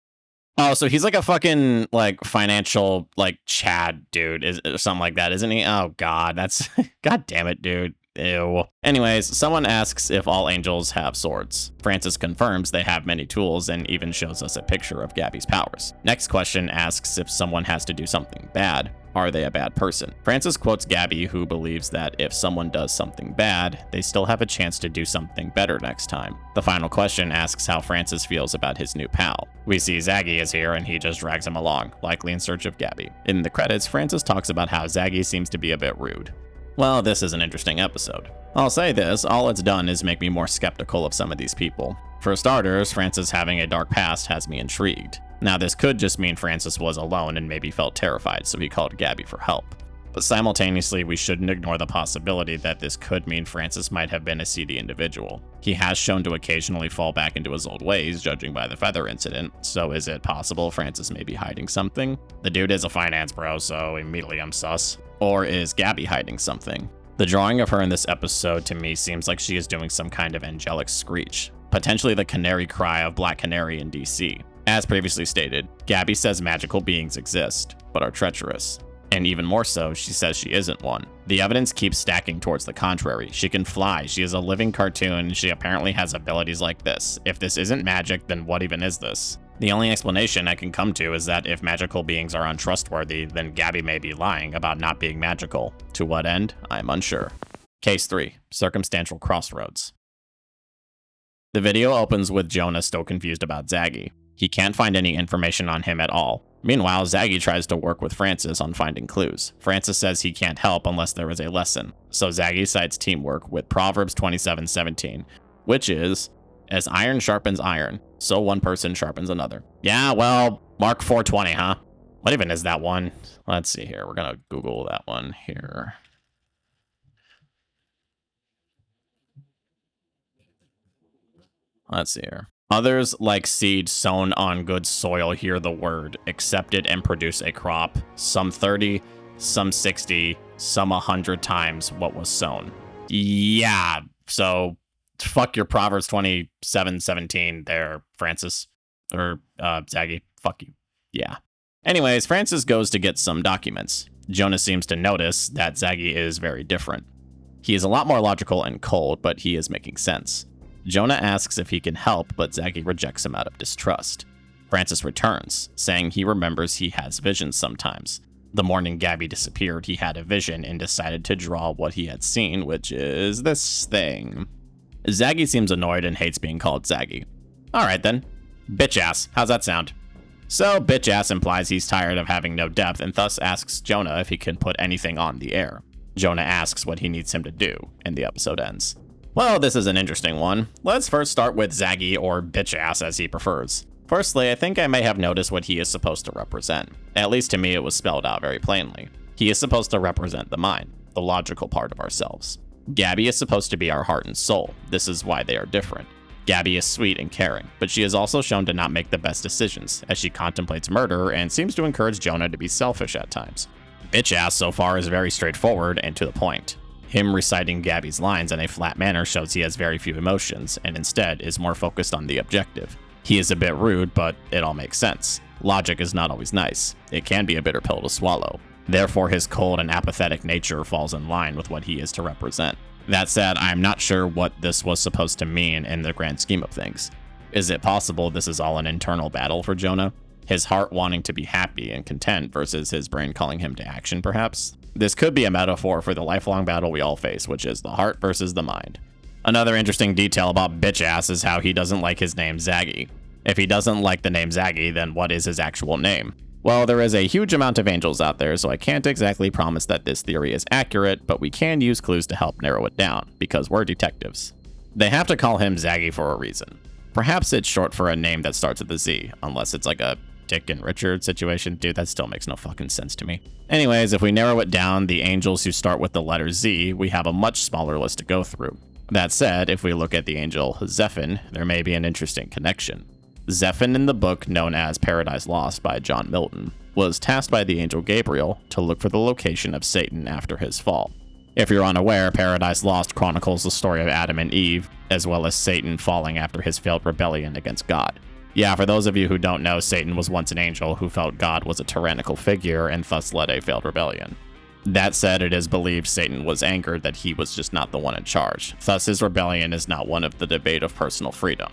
[SPEAKER 3] Oh, so he's like a fucking like financial like Chad dude or something like that, isn't he? Oh god, that's god damn it, dude. Ew. Anyways, someone asks if all angels have swords. Francis confirms they have many tools and even shows us a picture of Gabby's powers. Next question asks if someone has to do something bad. Are they a bad person? Francis quotes Gabby, who believes that if someone does something bad, they still have a chance to do something better next time. The final question asks how Francis feels about his new pal. We see Zaggy is here and he just drags him along, likely in search of Gabby. In the credits, Francis talks about how Zaggy seems to be a bit rude. Well, this is an interesting episode. I'll say this, all it's done is make me more skeptical of some of these people. For starters, Francis having a dark past has me intrigued. Now, this could just mean Francis was alone and maybe felt terrified, so he called Gabby for help. But simultaneously, we shouldn't ignore the possibility that this could mean Francis might have been a seedy individual. He has shown to occasionally fall back into his old ways, judging by the feather incident, so is it possible Francis may be hiding something? The dude is a finance bro, so immediately I'm sus. Or is Gabby hiding something? The drawing of her in this episode to me seems like she is doing some kind of angelic screech, potentially the canary cry of Black Canary in DC. As previously stated, Gabby says magical beings exist, but are treacherous. And even more so, she says she isn't one. The evidence keeps stacking towards the contrary. She can fly, she is a living cartoon, and she apparently has abilities like this. If this isn't magic, then what even is this? The only explanation I can come to is that if magical beings are untrustworthy, then Gabby may be lying about not being magical. To what end? I'm unsure. Case 3. Circumstantial Crossroads. The video opens with Jonah still confused about Zaggy. He can't find any information on him at all. Meanwhile, Zaggy tries to work with Francis on finding clues. Francis says he can't help unless there is a lesson, so Zaggy cites teamwork with Proverbs 27:17, which is, As iron sharpens iron, so one person sharpens another. Yeah, well, Mark 420, huh? What even is that one? Let's see here. We're gonna Google that one here. Let's see here. Others, like seed sown on good soil, hear the word, accept it, and produce a crop. Some 30, some 60, some 100 times what was sown. Yeah, so fuck your Proverbs 27:17 there, Francis. Or, Zaggy. Fuck you. Yeah. Anyways, Francis goes to get some documents. Jonah seems to notice that Zaggy is very different. He is a lot more logical and cold, but he is making sense. Jonah asks if he can help, but Zaggy rejects him out of distrust. Francis returns, saying he remembers he has visions sometimes. The morning Gabby disappeared, he had a vision and decided to draw what he had seen, which is this thing. Zaggy seems annoyed and hates being called Zaggy. Alright then. Bitch ass, how's that sound? So, bitch ass implies he's tired of having no depth and thus asks Jonah if he can put anything on the air. Jonah asks what he needs him to do, and the episode ends. Well, this is an interesting one. Let's first start with Zaggy, or bitch ass as he prefers. Firstly, I think I may have noticed what he is supposed to represent. At least to me it was spelled out very plainly. He is supposed to represent the mind, the logical part of ourselves. Gabby is supposed to be our heart and soul. This is why they are different. Gabby is sweet and caring, but she is also shown to not make the best decisions, as she contemplates murder and seems to encourage Jonah to be selfish at times. Bitch ass so far is very straightforward and to the point. Him reciting Gabby's lines in a flat manner shows he has very few emotions, and instead is more focused on the objective. He is a bit rude, but it all makes sense. Logic is not always nice. It can be a bitter pill to swallow. Therefore, his cold and apathetic nature falls in line with what he is to represent. That said, I'm not sure what this was supposed to mean in the grand scheme of things. Is it possible this is all an internal battle for Jonah? His heart wanting to be happy and content versus his brain calling him to action, perhaps? This could be a metaphor for the lifelong battle we all face, which is the heart versus the mind. Another interesting detail about bitch ass is how he doesn't like his name Zaggy. If he doesn't like the name Zaggy, then what is his actual name? Well, there is a huge amount of angels out there, so I can't exactly promise that this theory is accurate, but we can use clues to help narrow it down, because we're detectives. They have to call him Zaggy for a reason. Perhaps it's short for a name that starts with a Z, unless it's like a Dick and Richard situation. Dude, that still makes no fucking sense to me. Anyways, if we narrow it down, the angels who start with the letter Z, we have a much smaller list to go through. That said, if we look at the angel Zephin, there may be an interesting connection. Zephin, in the book known as Paradise Lost by John Milton, was tasked by the angel Gabriel to look for the location of Satan after his fall. If you're unaware, Paradise Lost chronicles the story of Adam and Eve, as well as Satan falling after his failed rebellion against God. Yeah, for those of you who don't know, Satan was once an angel who felt God was a tyrannical figure and thus led a failed rebellion. That said, it is believed Satan was angered that he was just not the one in charge, thus his rebellion is not one of the debate of personal freedom.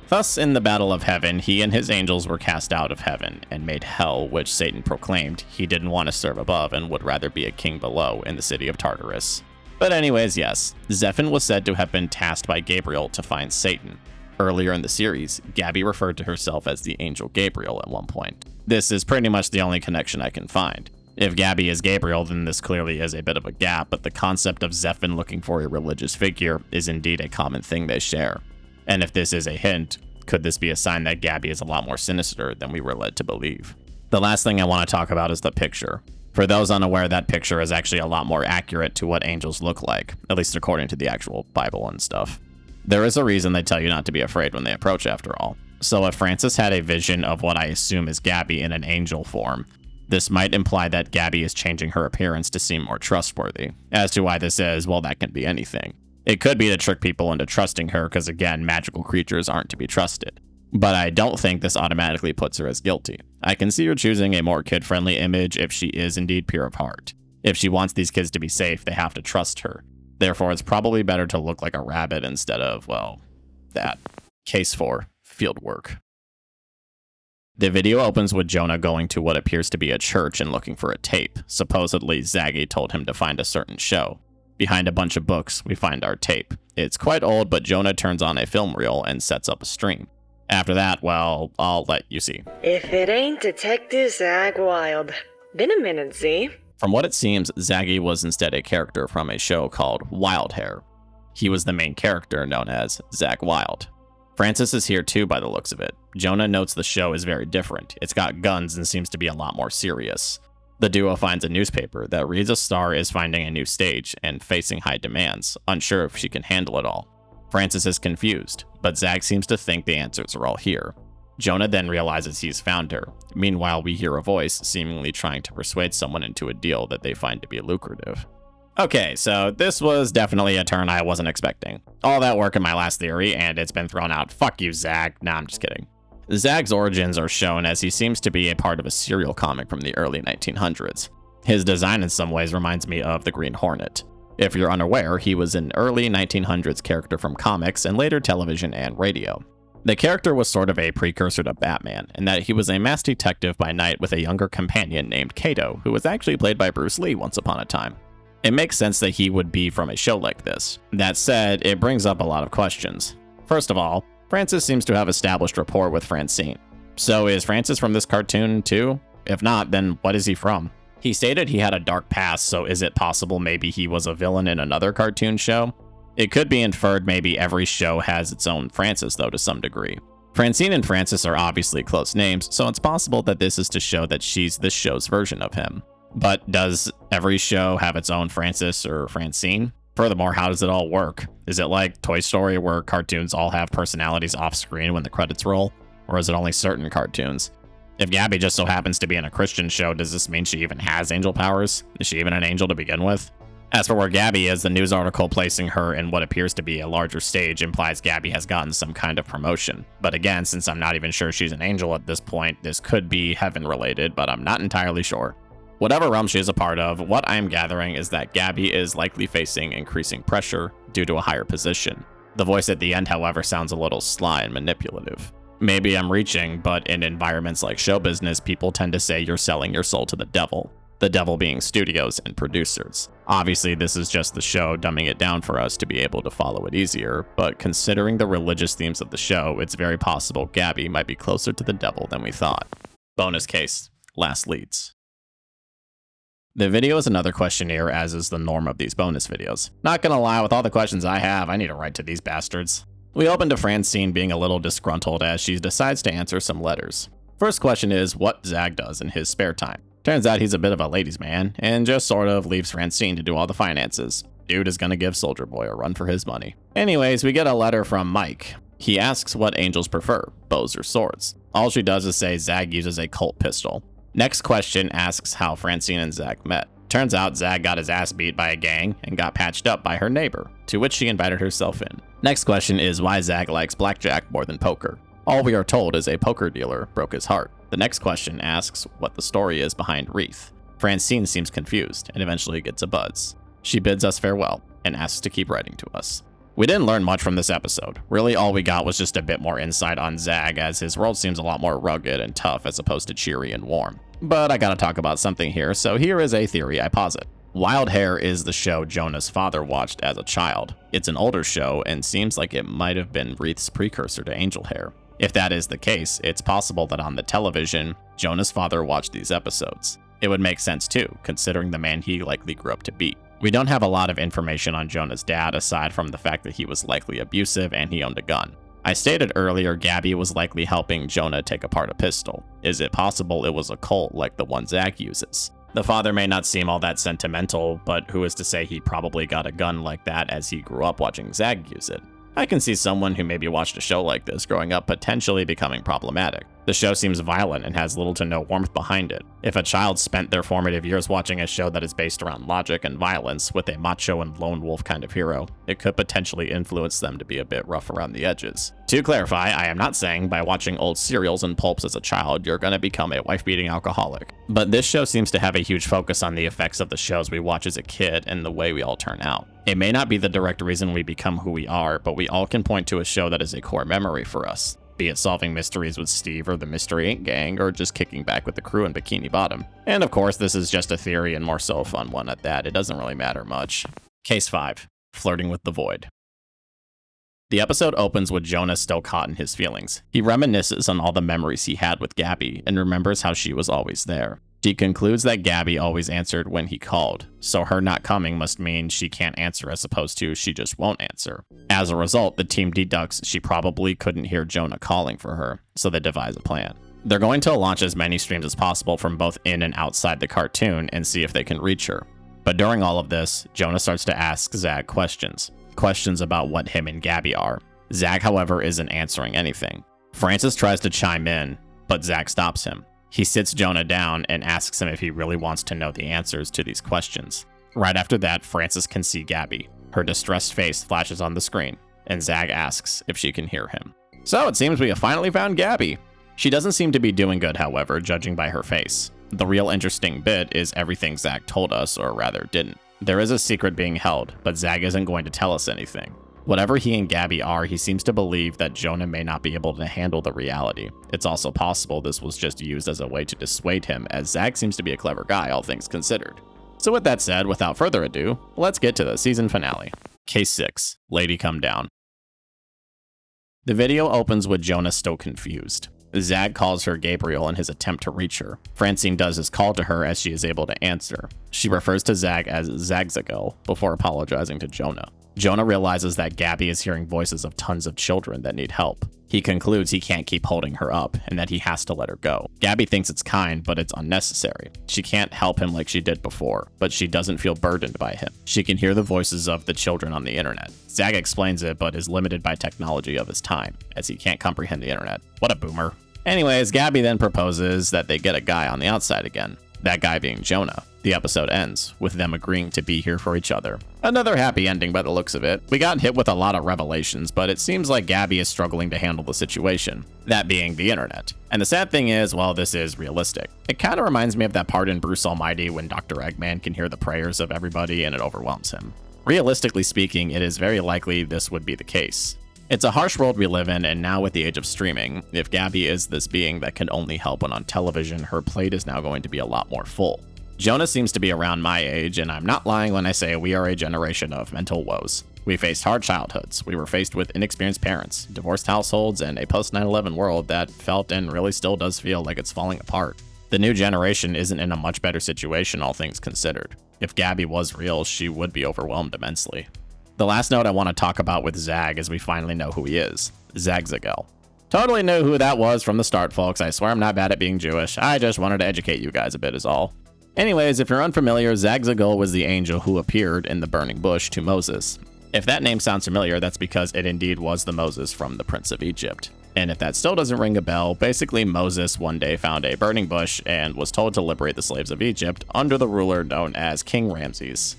[SPEAKER 3] Thus, in the Battle of Heaven, he and his angels were cast out of heaven and made hell, which Satan proclaimed he didn't want to serve above and would rather be a king below in the city of Tartarus. But anyways, yes, Zephin was said to have been tasked by Gabriel to find Satan. Earlier in the series, Gabby referred to herself as the angel Gabriel at one point. This is pretty much the only connection I can find. If Gabby is Gabriel, then this clearly is a bit of a gap, but the concept of Zephin looking for a religious figure is indeed a common thing they share. And if this is a hint, could this be a sign that Gabby is a lot more sinister than we were led to believe? The last thing I want to talk about is the picture. For those unaware, that picture is actually a lot more accurate to what angels look like, at least according to the actual Bible and stuff. There is a reason they tell you not to be afraid when they approach, after all. So if Francis had a vision of what I assume is Gabby in an angel form, this might imply that Gabby is changing her appearance to seem more trustworthy. As to why this is, well, that can be anything. It could be to trick people into trusting her because, again, magical creatures aren't to be trusted. But I don't think this automatically puts her as guilty. I can see her choosing a more kid-friendly image if she is indeed pure of heart. If she wants these kids to be safe, they have to trust her. Therefore, it's probably better to look like a rabbit instead of, well, that. Case 4, field work. The video opens with Jonah going to what appears to be a church and looking for a tape. Supposedly, Zaggy told him to find a certain show. Behind a bunch of books, we find our tape. It's quite old, but Jonah turns on a film reel and sets up a stream. After that, well, I'll let you see.
[SPEAKER 8] If it ain't Detective Zag Wild. Been a minute, Z.
[SPEAKER 3] From what it seems, Zaggy was instead a character from a show called Wild Hare. He was the main character known as Zag Wild. Francis is here too by the looks of it. Jonah notes the show is very different. It's got guns and seems to be a lot more serious. The duo finds a newspaper that reads a star is finding a new stage and facing high demands, unsure if she can handle it all. Francis is confused, but Zag seems to think the answers are all here. Jonah then realizes he's found her. Meanwhile, we hear a voice seemingly trying to persuade someone into a deal that they find to be lucrative. Okay, so this was definitely a turn I wasn't expecting. All that work in my last theory, and it's been thrown out. Fuck you, Zag. Nah, I'm just kidding. Zag's origins are shown as he seems to be a part of a serial comic from the early 1900s. His design in some ways reminds me of the Green Hornet. If you're unaware, he was an early 1900s character from comics and later television and radio. The character was sort of a precursor to Batman, in that he was a masked detective by night with a younger companion named Kato, who was actually played by Bruce Lee once upon a time. It makes sense that he would be from a show like this. That said, it brings up a lot of questions. First of all, Francis seems to have established rapport with Francine. So is Francis from this cartoon too? If not, then what is he from? He stated he had a dark past, so is it possible maybe he was a villain in another cartoon show? It could be inferred maybe every show has its own Francis though to some degree. Francine and Francis are obviously close names, so it's possible that this is to show that she's this show's version of him. But does every show have its own Francis or Francine? Furthermore, how does it all work? Is it like Toy Story where cartoons all have personalities off screen when the credits roll? Or is it only certain cartoons? If Gabby just so happens to be in a Christian show, does this mean she even has angel powers? Is she even an angel to begin with? As for where Gabby is, the news article placing her in what appears to be a larger stage implies Gabby has gotten some kind of promotion. But again, since I'm not even sure she's an angel at this point, this could be heaven related, but I'm not entirely sure. Whatever realm she is a part of, what I am gathering is that Gabby is likely facing increasing pressure due to a higher position. The voice at the end, however, sounds a little sly and manipulative. Maybe I'm reaching, but in environments like show business, people tend to say you're selling your soul to the devil being studios and producers. Obviously, this is just the show dumbing it down for us to be able to follow it easier, but considering the religious themes of the show, it's very possible Gabby might be closer to the devil than we thought. Bonus case, last leads. The video is another questionnaire, as is the norm of these bonus videos. Not gonna lie, with all the questions I have, I need to write to these bastards. We open to Francine being a little disgruntled as she decides to answer some letters. First question is what Zag does in his spare time. Turns out he's a bit of a ladies' man, and just sort of leaves Francine to do all the finances. Dude is gonna give Soldier Boy a run for his money. Anyways, we get a letter from Mike. He asks what angels prefer, bows or swords. All she does is say Zag uses a Colt pistol. Next question asks how Francine and Zag met. Turns out Zag got his ass beat by a gang and got patched up by her neighbor, to which she invited herself in. Next question is why Zag likes blackjack more than poker. All we are told is a poker dealer broke his heart. The next question asks what the story is behind Wreath. Francine seems confused and eventually gets a buzz. She bids us farewell and asks to keep writing to us. We didn't learn much from this episode. Really, all we got was just a bit more insight on Zag, as his world seems a lot more rugged and tough as opposed to cheery and warm. But I gotta talk about something here, so here is a theory I posit. Wild Hare is the show Jonah's father watched as a child. It's an older show and seems like it might have been Wreath's precursor to Angel Hare. If that is the case, it's possible that on the television, Jonah's father watched these episodes. It would make sense too, considering the man he likely grew up to be. We don't have a lot of information on Jonah's dad aside from the fact that he was likely abusive and he owned a gun. I stated earlier Gabby was likely helping Jonah take apart a pistol. Is it possible it was a Colt like the one Zag uses? The father may not seem all that sentimental, but who is to say he probably got a gun like that as he grew up watching Zag use it? I can see someone who maybe watched a show like this growing up potentially becoming problematic. The show seems violent and has little to no warmth behind it. If a child spent their formative years watching a show that is based around logic and violence with a macho and lone wolf kind of hero, it could potentially influence them to be a bit rough around the edges. To clarify, I am not saying by watching old serials and pulps as a child, you're gonna become a wife-beating alcoholic. But this show seems to have a huge focus on the effects of the shows we watch as a kid and the way we all turn out. It may not be the direct reason we become who we are, but we all can point to a show that is a core memory for us. Be it solving mysteries with Steve or the Mystery Inc. gang, or just kicking back with the crew in Bikini Bottom. And of course, this is just a theory and more so a fun one at that. It doesn't really matter much. Case 5. Flirting with the Void. The episode opens with Jonah still caught in his feelings. He reminisces on all the memories he had with Gabby and remembers how she was always there. She concludes that Gabby always answered when he called, so her not coming must mean she can't answer as opposed to she just won't answer. As a result, the team deducts she probably couldn't hear Jonah calling for her, so they devise a plan. They're going to launch as many streams as possible from both in and outside the cartoon and see if they can reach her. But during all of this, Jonah starts to ask Zag questions about what him and Gabby are. Zag, however, isn't answering anything. Francis tries to chime in, but Zag stops him. He sits Jonah down and asks him if he really wants to know the answers to these questions. Right after that, Francis can see Gabby. Her distressed face flashes on the screen, and Zag asks if she can hear him. So it seems we have finally found Gabby. She doesn't seem to be doing good, however, judging by her face. The real interesting bit is everything Zag told us, or rather didn't. There is a secret being held, but Zag isn't going to tell us anything. Whatever he and Gabby are, he seems to believe that Jonah may not be able to handle the reality. It's also possible this was just used as a way to dissuade him, as Zag seems to be a clever guy, all things considered. So with that said, without further ado, let's get to the season finale. Case 6, Lady Come Down. The video opens with Jonah still confused. Zag calls her Gabriel in his attempt to reach her. Francine does his call to her as she is able to answer. She refers to Zag as Zagzago before apologizing to Jonah. Jonah realizes that Gabby is hearing voices of tons of children that need help. He concludes he can't keep holding her up and that he has to let her go. Gabby thinks it's kind, but it's unnecessary. She can't help him like she did before, but she doesn't feel burdened by him. She can hear the voices of the children on the internet. Zag explains it, but is limited by technology of his time, as he can't comprehend the internet. What a boomer. Anyways, Gabby then proposes that they get a guy on the outside again. That guy being Jonah. The episode ends with them agreeing to be here for each other. Another happy ending by the looks of it. We got hit with a lot of revelations, but it seems like Gabby is struggling to handle the situation, that being the internet. And the sad thing is, well, this is realistic. It kind of reminds me of that part in Bruce Almighty when Dr. Eggman can hear the prayers of everybody and it overwhelms him. Realistically speaking, it is very likely this would be the case. It's a harsh world we live in, and now with the age of streaming, if Gabby is this being that can only help when on television, her plate is now going to be a lot more full. Jonah seems to be around my age, and I'm not lying when I say we are a generation of mental woes. We faced hard childhoods, we were faced with inexperienced parents, divorced households, and a post 9/11 world that felt and really still does feel like it's falling apart. The new generation isn't in a much better situation, all things considered. If Gabby was real, she would be overwhelmed immensely. The last note I want to talk about with Zag is we finally know who he is. Zagzago. Totally knew who that was from the start, folks. I swear I'm not bad at being Jewish. I just wanted to educate you guys a bit is all. Anyways, if you're unfamiliar, Zagzago was the angel who appeared in the burning bush to Moses. If that name sounds familiar, that's because it indeed was the Moses from the Prince of Egypt. And if that still doesn't ring a bell, basically Moses one day found a burning bush and was told to liberate the slaves of Egypt under the ruler known as King Ramses.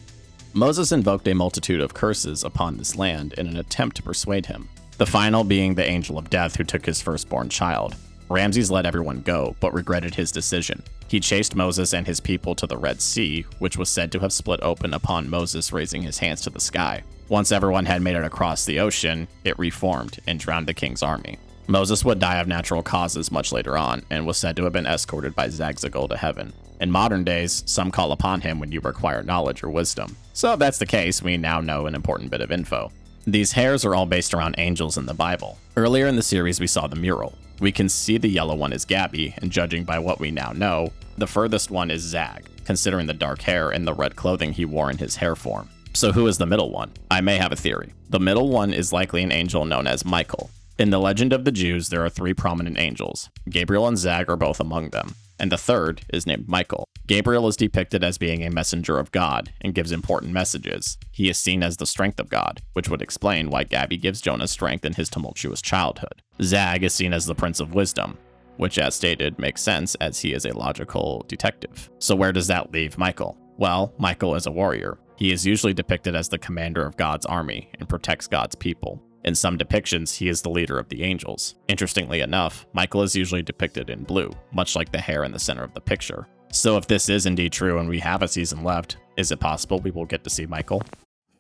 [SPEAKER 3] Moses invoked a multitude of curses upon this land in an attempt to persuade him, the final being the angel of death who took his firstborn child. Ramses let everyone go, but regretted his decision. He chased Moses and his people to the Red Sea, which was said to have split open upon Moses raising his hands to the sky. Once everyone had made it across the ocean, it reformed and drowned the king's army. Moses would die of natural causes much later on, and was said to have been escorted by Zagzago to heaven. In modern days, some call upon him when you require knowledge or wisdom. So if that's the case, we now know an important bit of info. These hares are all based around angels in the Bible. Earlier in the series, we saw the mural. We can see the yellow one is Gabby, and judging by what we now know, the furthest one is Zag, considering the dark hair and the red clothing he wore in his hair form. So who is the middle one? I may have a theory. The middle one is likely an angel known as Michael. In the legend of the Jews, there are 3 prominent angels. Gabriel and Zag are both among them, and the third is named Michael. Gabriel is depicted as being a messenger of God and gives important messages. He is seen as the strength of God, which would explain why Gabby gives Jonah strength in his tumultuous childhood. Zag is seen as the Prince of Wisdom, which as stated makes sense as he is a logical detective. So where does that leave Michael? Well, Michael is a warrior. He is usually depicted as the commander of God's army and protects God's people. In some depictions, he is the leader of the angels. Interestingly enough, Michael is usually depicted in blue, much like the hair in the center of the picture. So if this is indeed true and we have a season left, is it possible we will get to see Michael?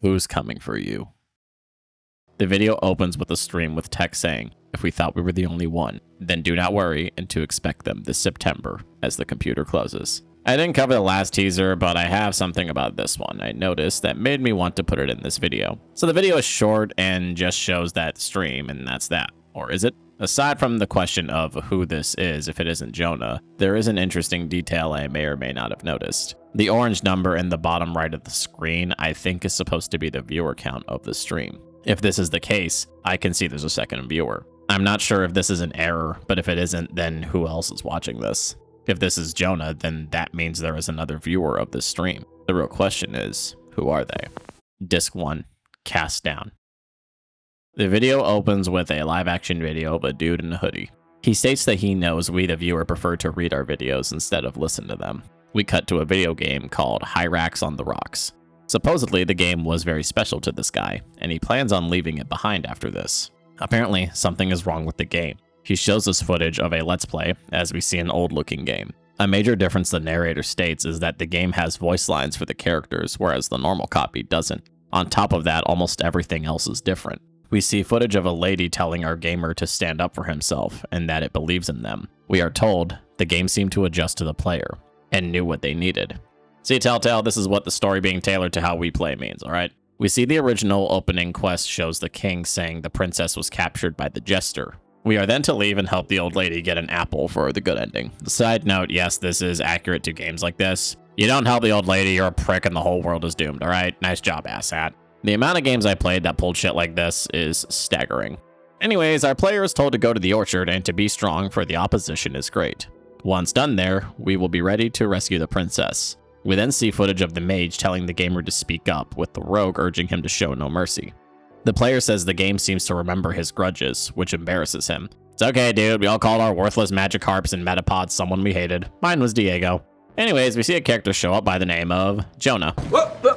[SPEAKER 3] Who's coming for you? The video opens with a stream with text saying, if we thought we were the only one, then do not worry and to expect them this September as the computer closes. I didn't cover the last teaser, but I have something about this one I noticed that made me want to put it in this video. So the video is short and just shows that stream, and that's that. Or is it? Aside from the question of who this is if it isn't Jonah, there is an interesting detail I may or may not have noticed. The orange number in the bottom right of the screen I think is supposed to be the viewer count of the stream. If this is the case, I can see there's a second viewer. I'm not sure if this is an error, but if it isn't, then who else is watching this? If this is Jonah, then that means there is another viewer of this stream. The real question is, who are they? Disc 1, cast down. The video opens with a live-action video of a dude in a hoodie. He states that he knows we, the viewer, prefer to read our videos instead of listen to them. We cut to a video game called Hyrax on the Rocks. Supposedly, the game was very special to this guy, and he plans on leaving it behind after this. Apparently, something is wrong with the game. He shows us footage of a Let's Play as we see an old-looking game. A major difference the narrator states is that the game has voice lines for the characters, whereas the normal copy doesn't. On top of that, almost everything else is different. We see footage of a lady telling our gamer to stand up for himself and that it believes in them. We are told the game seemed to adjust to the player and knew what they needed. See, Telltale, this is what the story being tailored to how we play means, alright? We see the original opening quest shows the king saying the princess was captured by the jester. We are then to leave and help the old lady get an apple for the good ending. Side note, yes, this is accurate to games like this. You don't help the old lady, you're a prick and the whole world is doomed, alright? Nice job, asshat. The amount of games I played that pulled shit like this is staggering. Anyways, our player is told to go to the orchard and to be strong for the opposition is great. Once done there, we will be ready to rescue the princess. We then see footage of the mage telling the gamer to speak up, with the rogue urging him to show no mercy. The player says the game seems to remember his grudges, which embarrasses him. It's okay, dude, we all called our worthless magic harps and metapods someone we hated. Mine was Diego. Anyways, we see a character show up by the name of Jonah.
[SPEAKER 7] Whoa, whoa.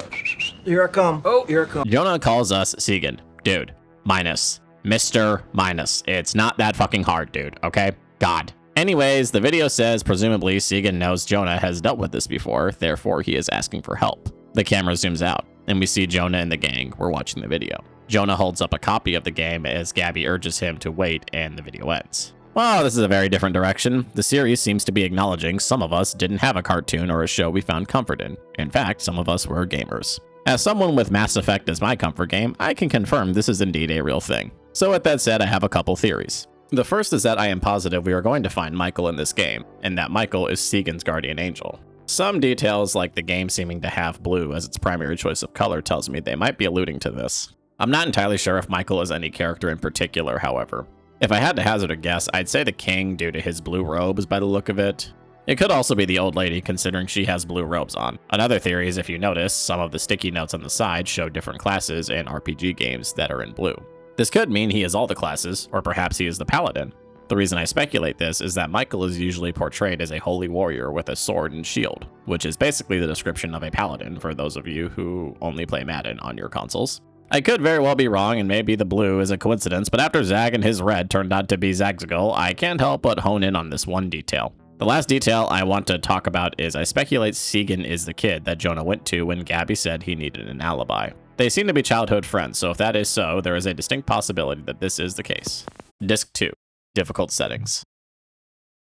[SPEAKER 7] Here I come. Oh, here I come.
[SPEAKER 3] Jonah calls us Segan. Dude, minus. Mr. Minus. It's not that fucking hard, dude, okay? God. Anyways, the video says presumably Segan knows Jonah has dealt with this before, therefore he is asking for help. The camera zooms out, and we see Jonah and the gang. We're watching the video. Jonah holds up a copy of the game as Gabby urges him to wait, and the video ends. Well, this is a very different direction. The series seems to be acknowledging some of us didn't have a cartoon or a show we found comfort in. In fact, some of us were gamers. As someone with Mass Effect as my comfort game, I can confirm this is indeed a real thing. So with that said, I have a couple theories. The first is that I am positive we are going to find Michael in this game, and that Michael is Segan's guardian angel. Some details, like the game seeming to have blue as its primary choice of color, tells me they might be alluding to this. I'm not entirely sure if Michael is any character in particular, however. If I had to hazard a guess, I'd say the king due to his blue robes by the look of it. It could also be the old lady, considering she has blue robes on. Another theory is if you notice, some of the sticky notes on the side show different classes in RPG games that are in blue. This could mean he is all the classes, or perhaps he is the paladin. The reason I speculate this is that Michael is usually portrayed as a holy warrior with a sword and shield, which is basically the description of a paladin for those of you who only play Madden on your consoles. I could very well be wrong, and maybe the blue is a coincidence, but after Zag and his red turned out to be Zagzagal, I can't help but hone in on this one detail. The last detail I want to talk about is I speculate Segan is the kid that Jonah went to when Gabby said he needed an alibi. They seem to be childhood friends, so if that is so, there is a distinct possibility that this is the case. Disc 2. Difficult settings.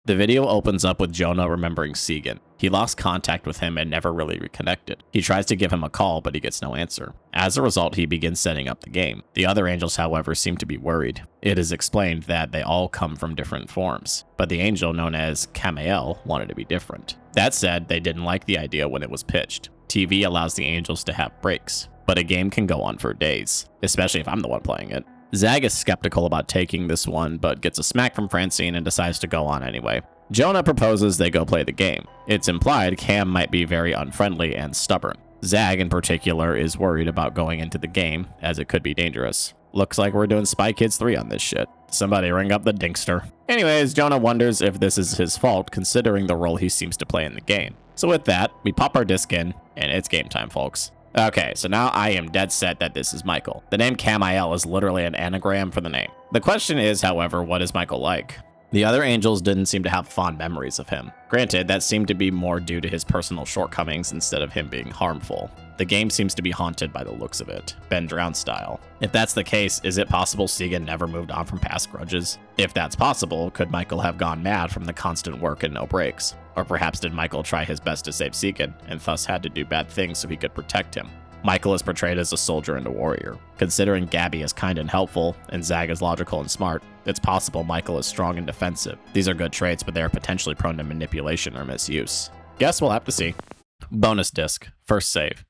[SPEAKER 3] The video opens up with Jonah remembering Segan. He lost contact with him and never really reconnected. He tries to give him a call, but he gets no answer. As a result, he begins setting up the game. The other angels, however, seem to be worried. It is explained that they all come from different forms, but the angel known as Camael wanted to be different. That said, they didn't like the idea when it was pitched. TV allows the angels to have breaks, but a game can go on for days, especially if I'm the one playing it. Zag is skeptical about taking this one, but gets a smack from Francine and decides to go on anyway. Jonah proposes they go play the game. It's implied Cam might be very unfriendly and stubborn. Zag in particular is worried about going into the game, as it could be dangerous. Looks like we're doing Spy Kids 3 on this shit. Somebody ring up the Dinkster. Anyways, Jonah wonders if this is his fault considering the role he seems to play in the game. So with that, we pop our disc in, and it's game time, folks. Okay, so now I am dead set that this is Michael. The name Camael is literally an anagram for the name. The question is, however, what is Michael like? The other angels didn't seem to have fond memories of him. Granted, that seemed to be more due to his personal shortcomings instead of him being harmful. The game seems to be haunted by the looks of it, Ben Drown style. If that's the case, is it possible Segan never moved on from past grudges? If that's possible, could Michael have gone mad from the constant work and no breaks? Or perhaps did Michael try his best to save Segan, and thus had to do bad things so he could protect him? Michael is portrayed as a soldier and a warrior. Considering Gabby is kind and helpful, and Zag is logical and smart, It's possible Michael is strong and defensive. These are good traits, but they are potentially prone to manipulation or misuse. Guess we'll have to see. Bonus disc. First save.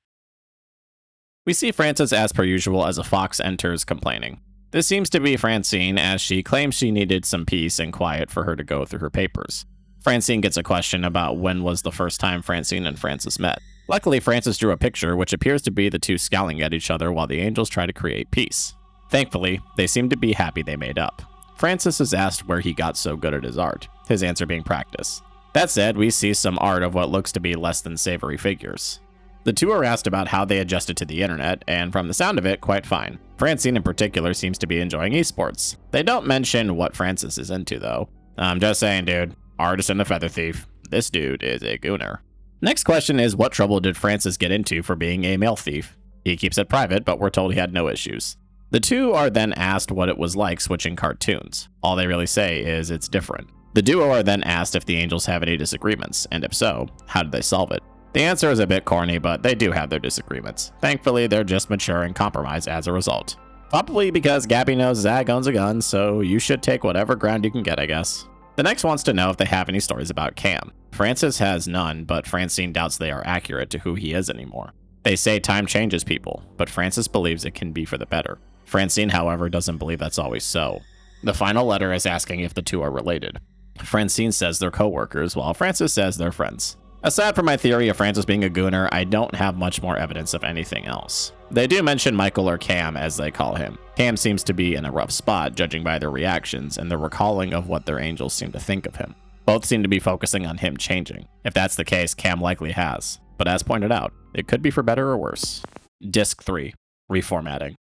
[SPEAKER 3] We see Frances as per usual as a fox enters complaining. This seems to be Francine, as she claims she needed some peace and quiet for her to go through her papers. Francine gets a question about when was the first time Francine and Frances met. Luckily, Frances drew a picture which appears to be the two scowling at each other while the angels try to create peace. Thankfully, they seem to be happy they made up. Frances is asked where he got so good at his art, his answer being practice. That said, we see some art of what looks to be less than savory figures. The two are asked about how they adjusted to the internet, and from the sound of it, quite fine. Francine in particular seems to be enjoying esports. They don't mention what Frances is into though. I'm just saying, dude, artist and a feather thief. This dude is a gooner. Next question is, what trouble did Frances get into for being a mail thief? He keeps it private, but we're told he had no issues. The two are then asked what it was like switching cartoons. All they really say is it's different. The duo are then asked if the angels have any disagreements, and if so, how did they solve it? The answer is a bit corny, but they do have their disagreements. Thankfully, they're just mature and compromise as a result. Probably because Gabby knows Zag owns a gun, so you should take whatever ground you can get, I guess. The next wants to know if they have any stories about Cam. Frances has none, but Francine doubts they are accurate to who he is anymore. They say time changes people, but Frances believes it can be for the better. Francine, however, doesn't believe that's always so. The final letter is asking if the two are related. Francine says they're co-workers, while Frances says they're friends. Aside from my theory of Frances being a gooner, I don't have much more evidence of anything else. They do mention Michael, or Cam as they call him. Cam seems to be in a rough spot, judging by their reactions and the recalling of what their angels seem to think of him. Both seem to be focusing on him changing. If that's the case, Cam likely has. But as pointed out, it could be for better or worse. Disc 3. Reformatting.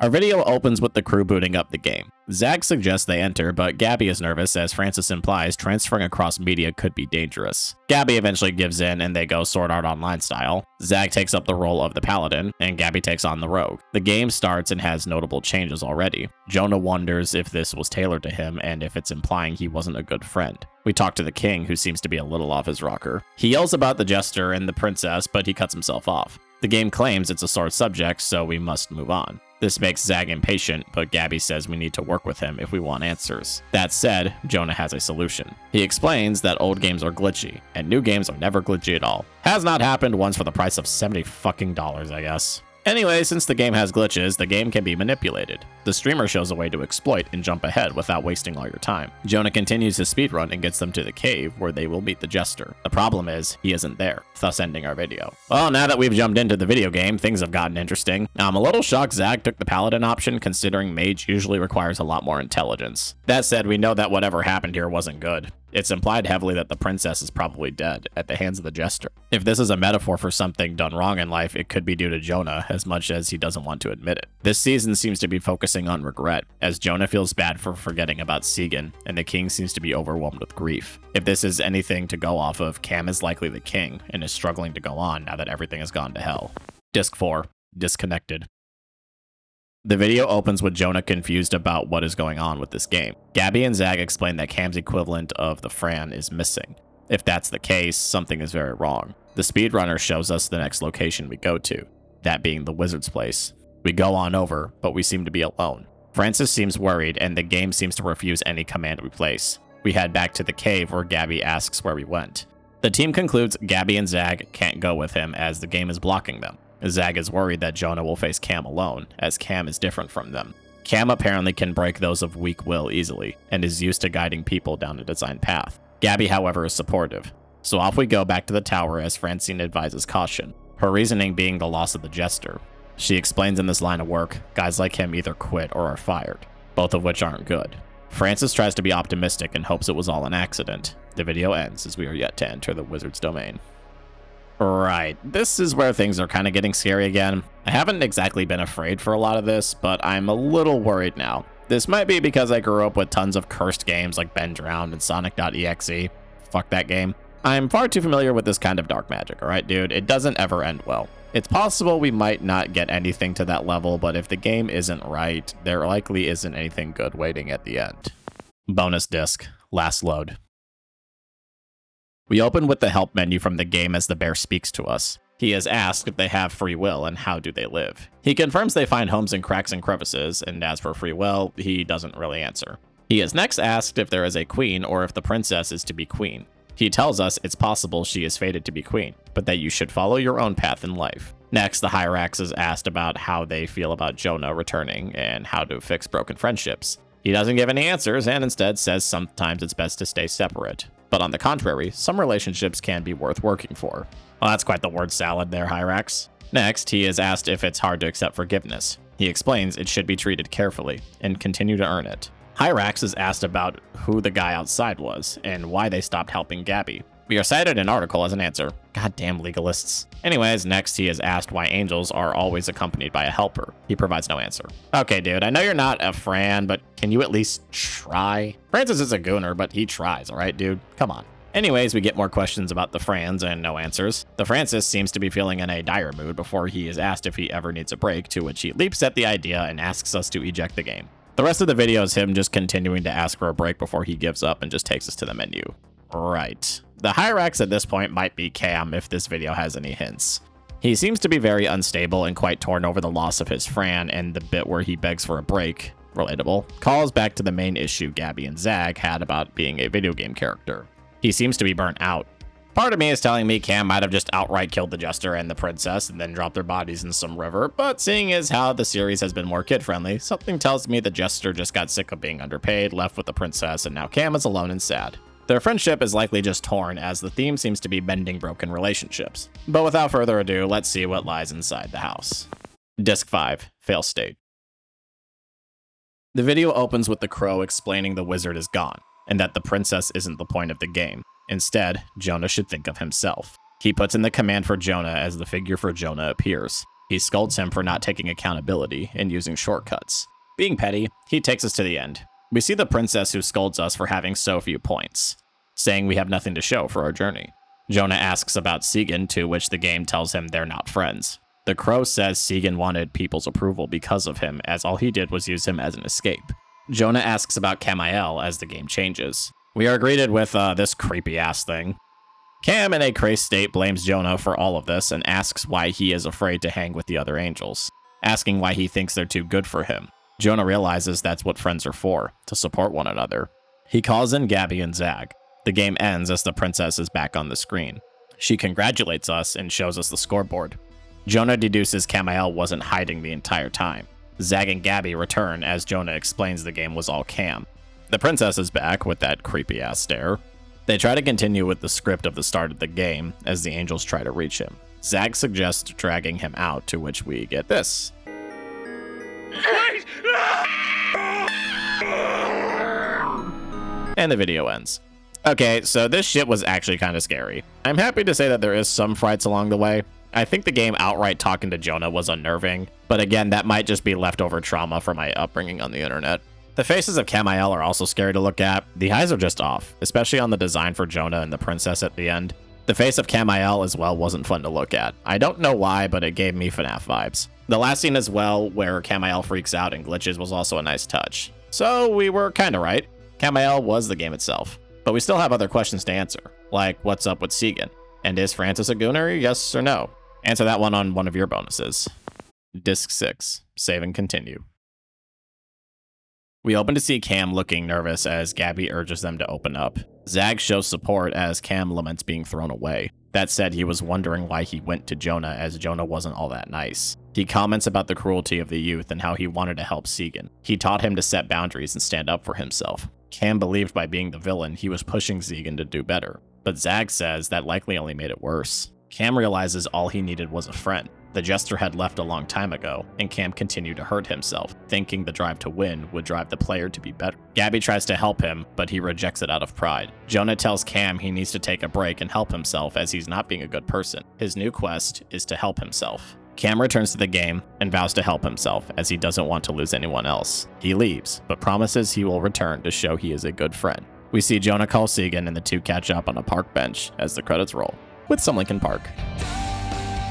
[SPEAKER 3] Our video opens with the crew booting up the game. Zag suggests they enter, but Gabby is nervous as Frances implies transferring across media could be dangerous. Gabby eventually gives in and they go Sword Art Online style. Zag takes up the role of the Paladin, and Gabby takes on the Rogue. The game starts and has notable changes already. Jonah wonders if this was tailored to him and if it's implying he wasn't a good friend. We talk to the king, who seems to be a little off his rocker. He yells about the jester and the princess, but he cuts himself off. The game claims it's a sore subject, so we must move on. This makes Zag impatient, but Gabby says we need to work with him if we want answers. That said, Jonah has a solution. He explains that old games are glitchy, and new games are never glitchy at all. Has not happened once for the price of $70, I guess. Anyway, since the game has glitches, the game can be manipulated. The streamer shows a way to exploit and jump ahead without wasting all your time. Jonah continues his speedrun and gets them to the cave where they will meet the jester. The problem is, he isn't there, thus ending our video. Well, now that we've jumped into the video game, things have gotten interesting. I'm a little shocked Zag took the paladin option, considering mage usually requires a lot more intelligence. That said, we know that whatever happened here wasn't good. It's implied heavily that the princess is probably dead at the hands of the jester. If this is a metaphor for something done wrong in life, it could be due to Jonah, as much as he doesn't want to admit it. This season seems to be focusing on regret, as Jonah feels bad for forgetting about Segan, and the king seems to be overwhelmed with grief. If this is anything to go off of, Cam is likely the king, and is struggling to go on now that everything has gone to hell. Disc 4. Disconnected. The video opens with Jonah confused about what is going on with this game. Gabby and Zag explain that Cam's equivalent of the Fran is missing. If that's the case, something is very wrong. The speedrunner shows us the next location we go to, that being the wizard's place. We go on over, but we seem to be alone. Frances seems worried, and the game seems to refuse any command we place. We head back to the cave where Gabby asks where we went. The team concludes Gabby and Zag can't go with him as the game is blocking them. Zag is worried that Jonah will face Cam alone, as Cam is different from them. Cam apparently can break those of weak will easily, and is used to guiding people down a designed path. Gabby, however, is supportive. So off we go back to the tower as Francine advises caution, her reasoning being the loss of the jester. She explains in this line of work, guys like him either quit or are fired, both of which aren't good. Frances tries to be optimistic and hopes it was all an accident. The video ends as we are yet to enter the wizard's domain. Right, this is where things are kind of getting scary again. I haven't exactly been afraid for a lot of this, but I'm a little worried now. This might be because I grew up with tons of cursed games like Ben Drowned and Sonic.exe. Fuck that game. I'm far too familiar with this kind of dark magic, alright dude? It doesn't ever end well. It's possible we might not get anything to that level, but if the game isn't right, there likely isn't anything good waiting at the end. Bonus disc. Last load. We open with the help menu from the game as the bear speaks to us. He is asked if they have free will and how do they live. He confirms they find homes in cracks and crevices, and as for free will, he doesn't really answer. He is next asked if there is a queen or if the princess is to be queen. He tells us it's possible she is fated to be queen, but that you should follow your own path in life. Next, the Hyrax is asked about how they feel about Jonah returning and how to fix broken friendships. He doesn't give any answers and instead says sometimes it's best to stay separate. But on the contrary, some relationships can be worth working for. Well, that's quite the word salad there, Hyrax. Next, he is asked if it's hard to accept forgiveness. He explains it should be treated carefully and continue to earn it. Hyrax is asked about who the guy outside was and why they stopped helping Gabby. We are cited an article as an answer. Goddamn legalists. Anyways, next he is asked why angels are always accompanied by a helper. He provides no answer. Okay, dude, I know you're not a Fran, but can you at least try? Francis is a gooner, but he tries, alright, dude? Come on. Anyways, we get more questions about the Frans and no answers. The Francis seems to be feeling in a dire mood before he is asked if he ever needs a break, to which he leaps at the idea and asks us to eject the game. The rest of the video is him just continuing to ask for a break before he gives up and just takes us to the menu. Right. The Hyrax at this point might be Cam if this video has any hints. He seems to be very unstable and quite torn over the loss of his Fran, and the bit where he begs for a break, relatable, calls back to the main issue Gabby and Zag had about being a video game character. He seems to be burnt out. Part of me is telling me Cam might have just outright killed the Jester and the Princess and then dropped their bodies in some river, but seeing as how the series has been more kid-friendly, something tells me the Jester just got sick of being underpaid, left with the Princess, and now Cam is alone and sad. Their friendship is likely just torn, as the theme seems to be mending broken relationships. But without further ado, let's see what lies inside the house. Disc 5, Fail State. The video opens with the crow explaining the wizard is gone, and that the princess isn't the point of the game. Instead, Jonah should think of himself. He puts in the command for Jonah as the figure for Jonah appears. He scolds him for not taking accountability and using shortcuts. Being petty, he takes us to the end. We see the princess who scolds us for having so few points, saying we have nothing to show for our journey. Jonah asks about Segan, to which the game tells him they're not friends. The crow says Segan wanted people's approval because of him, as all he did was use him as an escape. Jonah asks about Camiel as the game changes. We are greeted with this creepy ass thing. Cam, in a crazed state, blames Jonah for all of this and asks why he is afraid to hang with the other angels, asking why he thinks they're too good for him. Jonah realizes that's what friends are for, to support one another. He calls in Gabby and Zag. The game ends as the princess is back on the screen. She congratulates us and shows us the scoreboard. Jonah deduces Camiel wasn't hiding the entire time. Zag and Gabby return as Jonah explains the game was all Cam. The princess is back with that creepy ass stare. They try to continue with the script of the start of the game as the angels try to reach him. Zag suggests dragging him out, to which we get this. And the video ends. Okay, so this shit was actually kind of scary. I'm happy to say that there is some frights along the way. I think the game outright talking to Jonah was unnerving, but again, that might just be leftover trauma from my upbringing on the internet. The faces of Camiel are also scary to look at. The eyes are just off, especially on the design for Jonah and the princess at the end. The face of Camiel as well wasn't fun to look at. I don't know why, but it gave me FNAF vibes. The last scene as well, where Camiel freaks out and glitches, was also a nice touch. So we were kinda right. Camiel was the game itself. But we still have other questions to answer, like what's up with Segan? And is Francis a gooner, yes or no? Answer that one on one of your bonuses. Disc 6, save and continue. We open to see Cam looking nervous as Gabby urges them to open up. Zag shows support as Cam laments being thrown away. That said, he was wondering why he went to Jonah, as Jonah wasn't all that nice. He comments about the cruelty of the youth and how he wanted to help Segan. He taught him to set boundaries and stand up for himself. Cam believed by being the villain, he was pushing Segan to do better. But Zag says that likely only made it worse. Cam realizes all he needed was a friend. The Jester had left a long time ago, and Cam continued to hurt himself, thinking the drive to win would drive the player to be better. Gabby tries to help him, but he rejects it out of pride. Jonah tells Cam he needs to take a break and help himself as he's not being a good person. His new quest is to help himself. Cam returns to the game and vows to help himself as he doesn't want to lose anyone else. He leaves, but promises he will return to show he is a good friend. We see Jonah call Segan and the two catch up on a park bench as the credits roll, with some Linkin Park.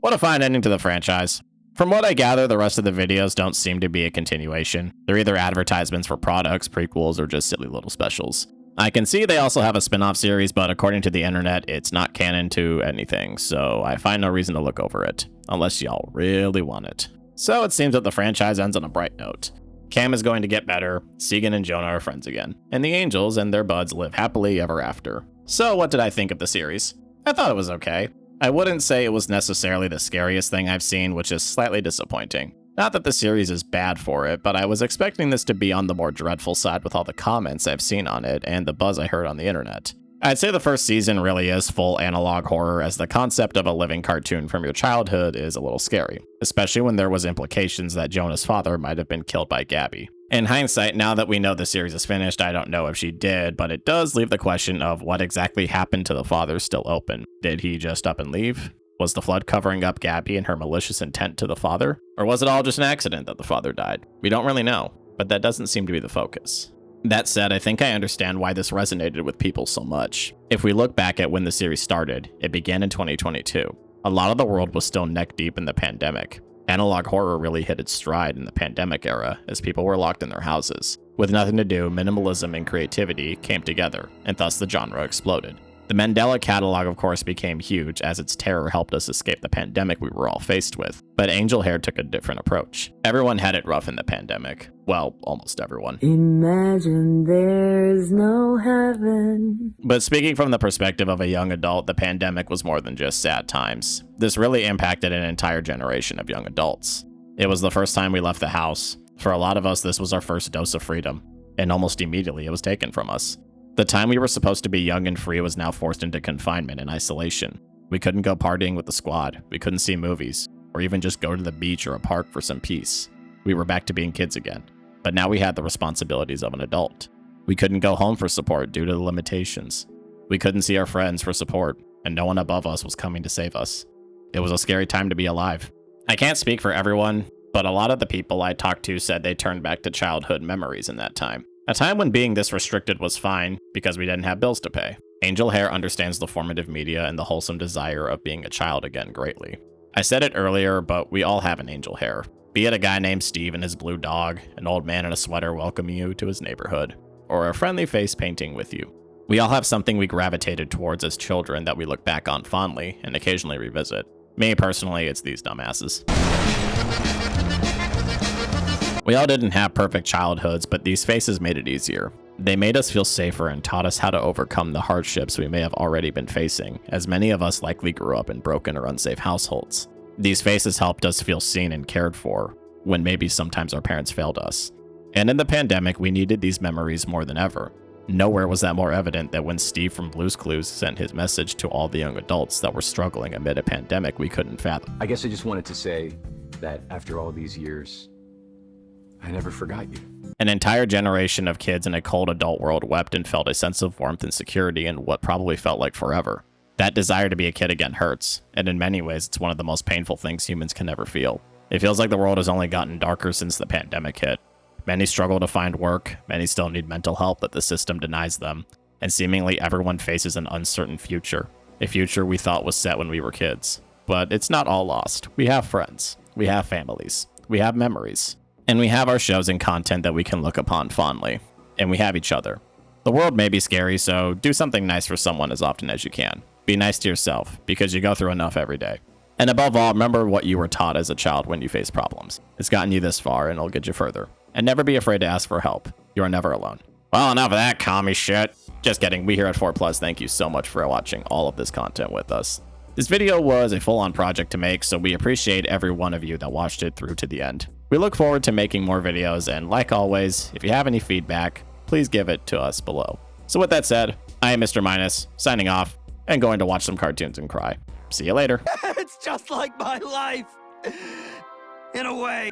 [SPEAKER 3] What a fine ending to the franchise. From what I gather, the rest of the videos don't seem to be a continuation. They're either advertisements for products, prequels, or just silly little specials. I can see they also have a spin-off series, but according to the internet, it's not canon to anything, so I find no reason to look over it, unless y'all really want it. So it seems that the franchise ends on a bright note. Cam is going to get better, Segan and Jonah are friends again, and the Angels and their buds live happily ever after. So what did I think of the series? I thought it was okay. I wouldn't say it was necessarily the scariest thing I've seen, which is slightly disappointing. Not that the series is bad for it, but I was expecting this to be on the more dreadful side with all the comments I've seen on it and the buzz I heard on the internet. I'd say the first season really is full analog horror, as the concept of a living cartoon from your childhood is a little scary, especially when there was implications that Jonah's father might have been killed by Gabby. In hindsight, now that we know the series is finished, I don't know if she did, but it does leave the question of what exactly happened to the father still open. Did he just up and leave? Was the flood covering up Gabby and her malicious intent to the father? Or was it all just an accident that the father died? We don't really know, but that doesn't seem to be the focus. That said, I think I understand why this resonated with people so much. If we look back at when the series started, it began in 2022. A lot of the world was still neck deep in the pandemic. Analog horror really hit its stride in the pandemic era as people were locked in their houses. With nothing to do, minimalism and creativity came together, and thus the genre exploded. The Mandela catalog, of course, became huge as its terror helped us escape the pandemic we were all faced with. But Angel Hare took a different approach. Everyone had it rough in the pandemic. Well, almost everyone.
[SPEAKER 9] Imagine there's no heaven.
[SPEAKER 3] But speaking from the perspective of a young adult, the pandemic was more than just sad times. This really impacted an entire generation of young adults. It was the first time we left the house. For a lot of us, this was our first dose of freedom, and almost immediately it was taken from us. The time we were supposed to be young and free was now forced into confinement and isolation. We couldn't go partying with the squad, we couldn't see movies, or even just go to the beach or a park for some peace. We were back to being kids again, but now we had the responsibilities of an adult. We couldn't go home for support due to the limitations. We couldn't see our friends for support, and no one above us was coming to save us. It was a scary time to be alive. I can't speak for everyone, but a lot of the people I talked to said they turned back to childhood memories in that time. A time when being this restricted was fine because we didn't have bills to pay. Angel Hare understands the formative media and the wholesome desire of being a child again greatly. I said it earlier, but we all have an Angel Hare. Be it a guy named Steve and his blue dog, an old man in a sweater welcoming you to his neighborhood, or a friendly face painting with you. We all have something we gravitated towards as children that we look back on fondly and occasionally revisit. Me personally, it's these dumbasses. We all didn't have perfect childhoods, but these faces made it easier. They made us feel safer and taught us how to overcome the hardships we may have already been facing, as many of us likely grew up in broken or unsafe households. These faces helped us feel seen and cared for, when maybe sometimes our parents failed us. And in the pandemic, we needed these memories more than ever. Nowhere was that more evident than when Steve from Blue's Clues sent his message to all the young adults that were struggling amid a pandemic we couldn't fathom.
[SPEAKER 10] I guess I just wanted to say that after all these years, I never forgot you.
[SPEAKER 3] An entire generation of kids in a cold adult world wept and felt a sense of warmth and security in what probably felt like forever. That desire to be a kid again hurts, and in many ways it's one of the most painful things humans can ever feel. It feels like the world has only gotten darker since the pandemic hit. Many struggle to find work, many still need mental help that the system denies them, and seemingly everyone faces an uncertain future, a future we thought was set when we were kids. But it's not all lost. We have friends, we have families, we have memories. And we have our shows and content that we can look upon fondly. And we have each other. The world may be scary, so do something nice for someone as often as you can. Be nice to yourself, because you go through enough every day. And above all, remember what you were taught as a child when you face problems. It's gotten you this far, and it'll get you further. And never be afraid to ask for help. You are never alone. Well, enough of that commie shit. Just kidding, we here at 4Plus thank you so much for watching all of this content with us. This video was a full-on project to make, so we appreciate every one of you that watched it through to the end. We look forward to making more videos, and like always, if you have any feedback, please give it to us below. So with that said, I am Mr. Minus, signing off, and going to watch some cartoons and cry. See you later.
[SPEAKER 7] It's just like my life, in a way.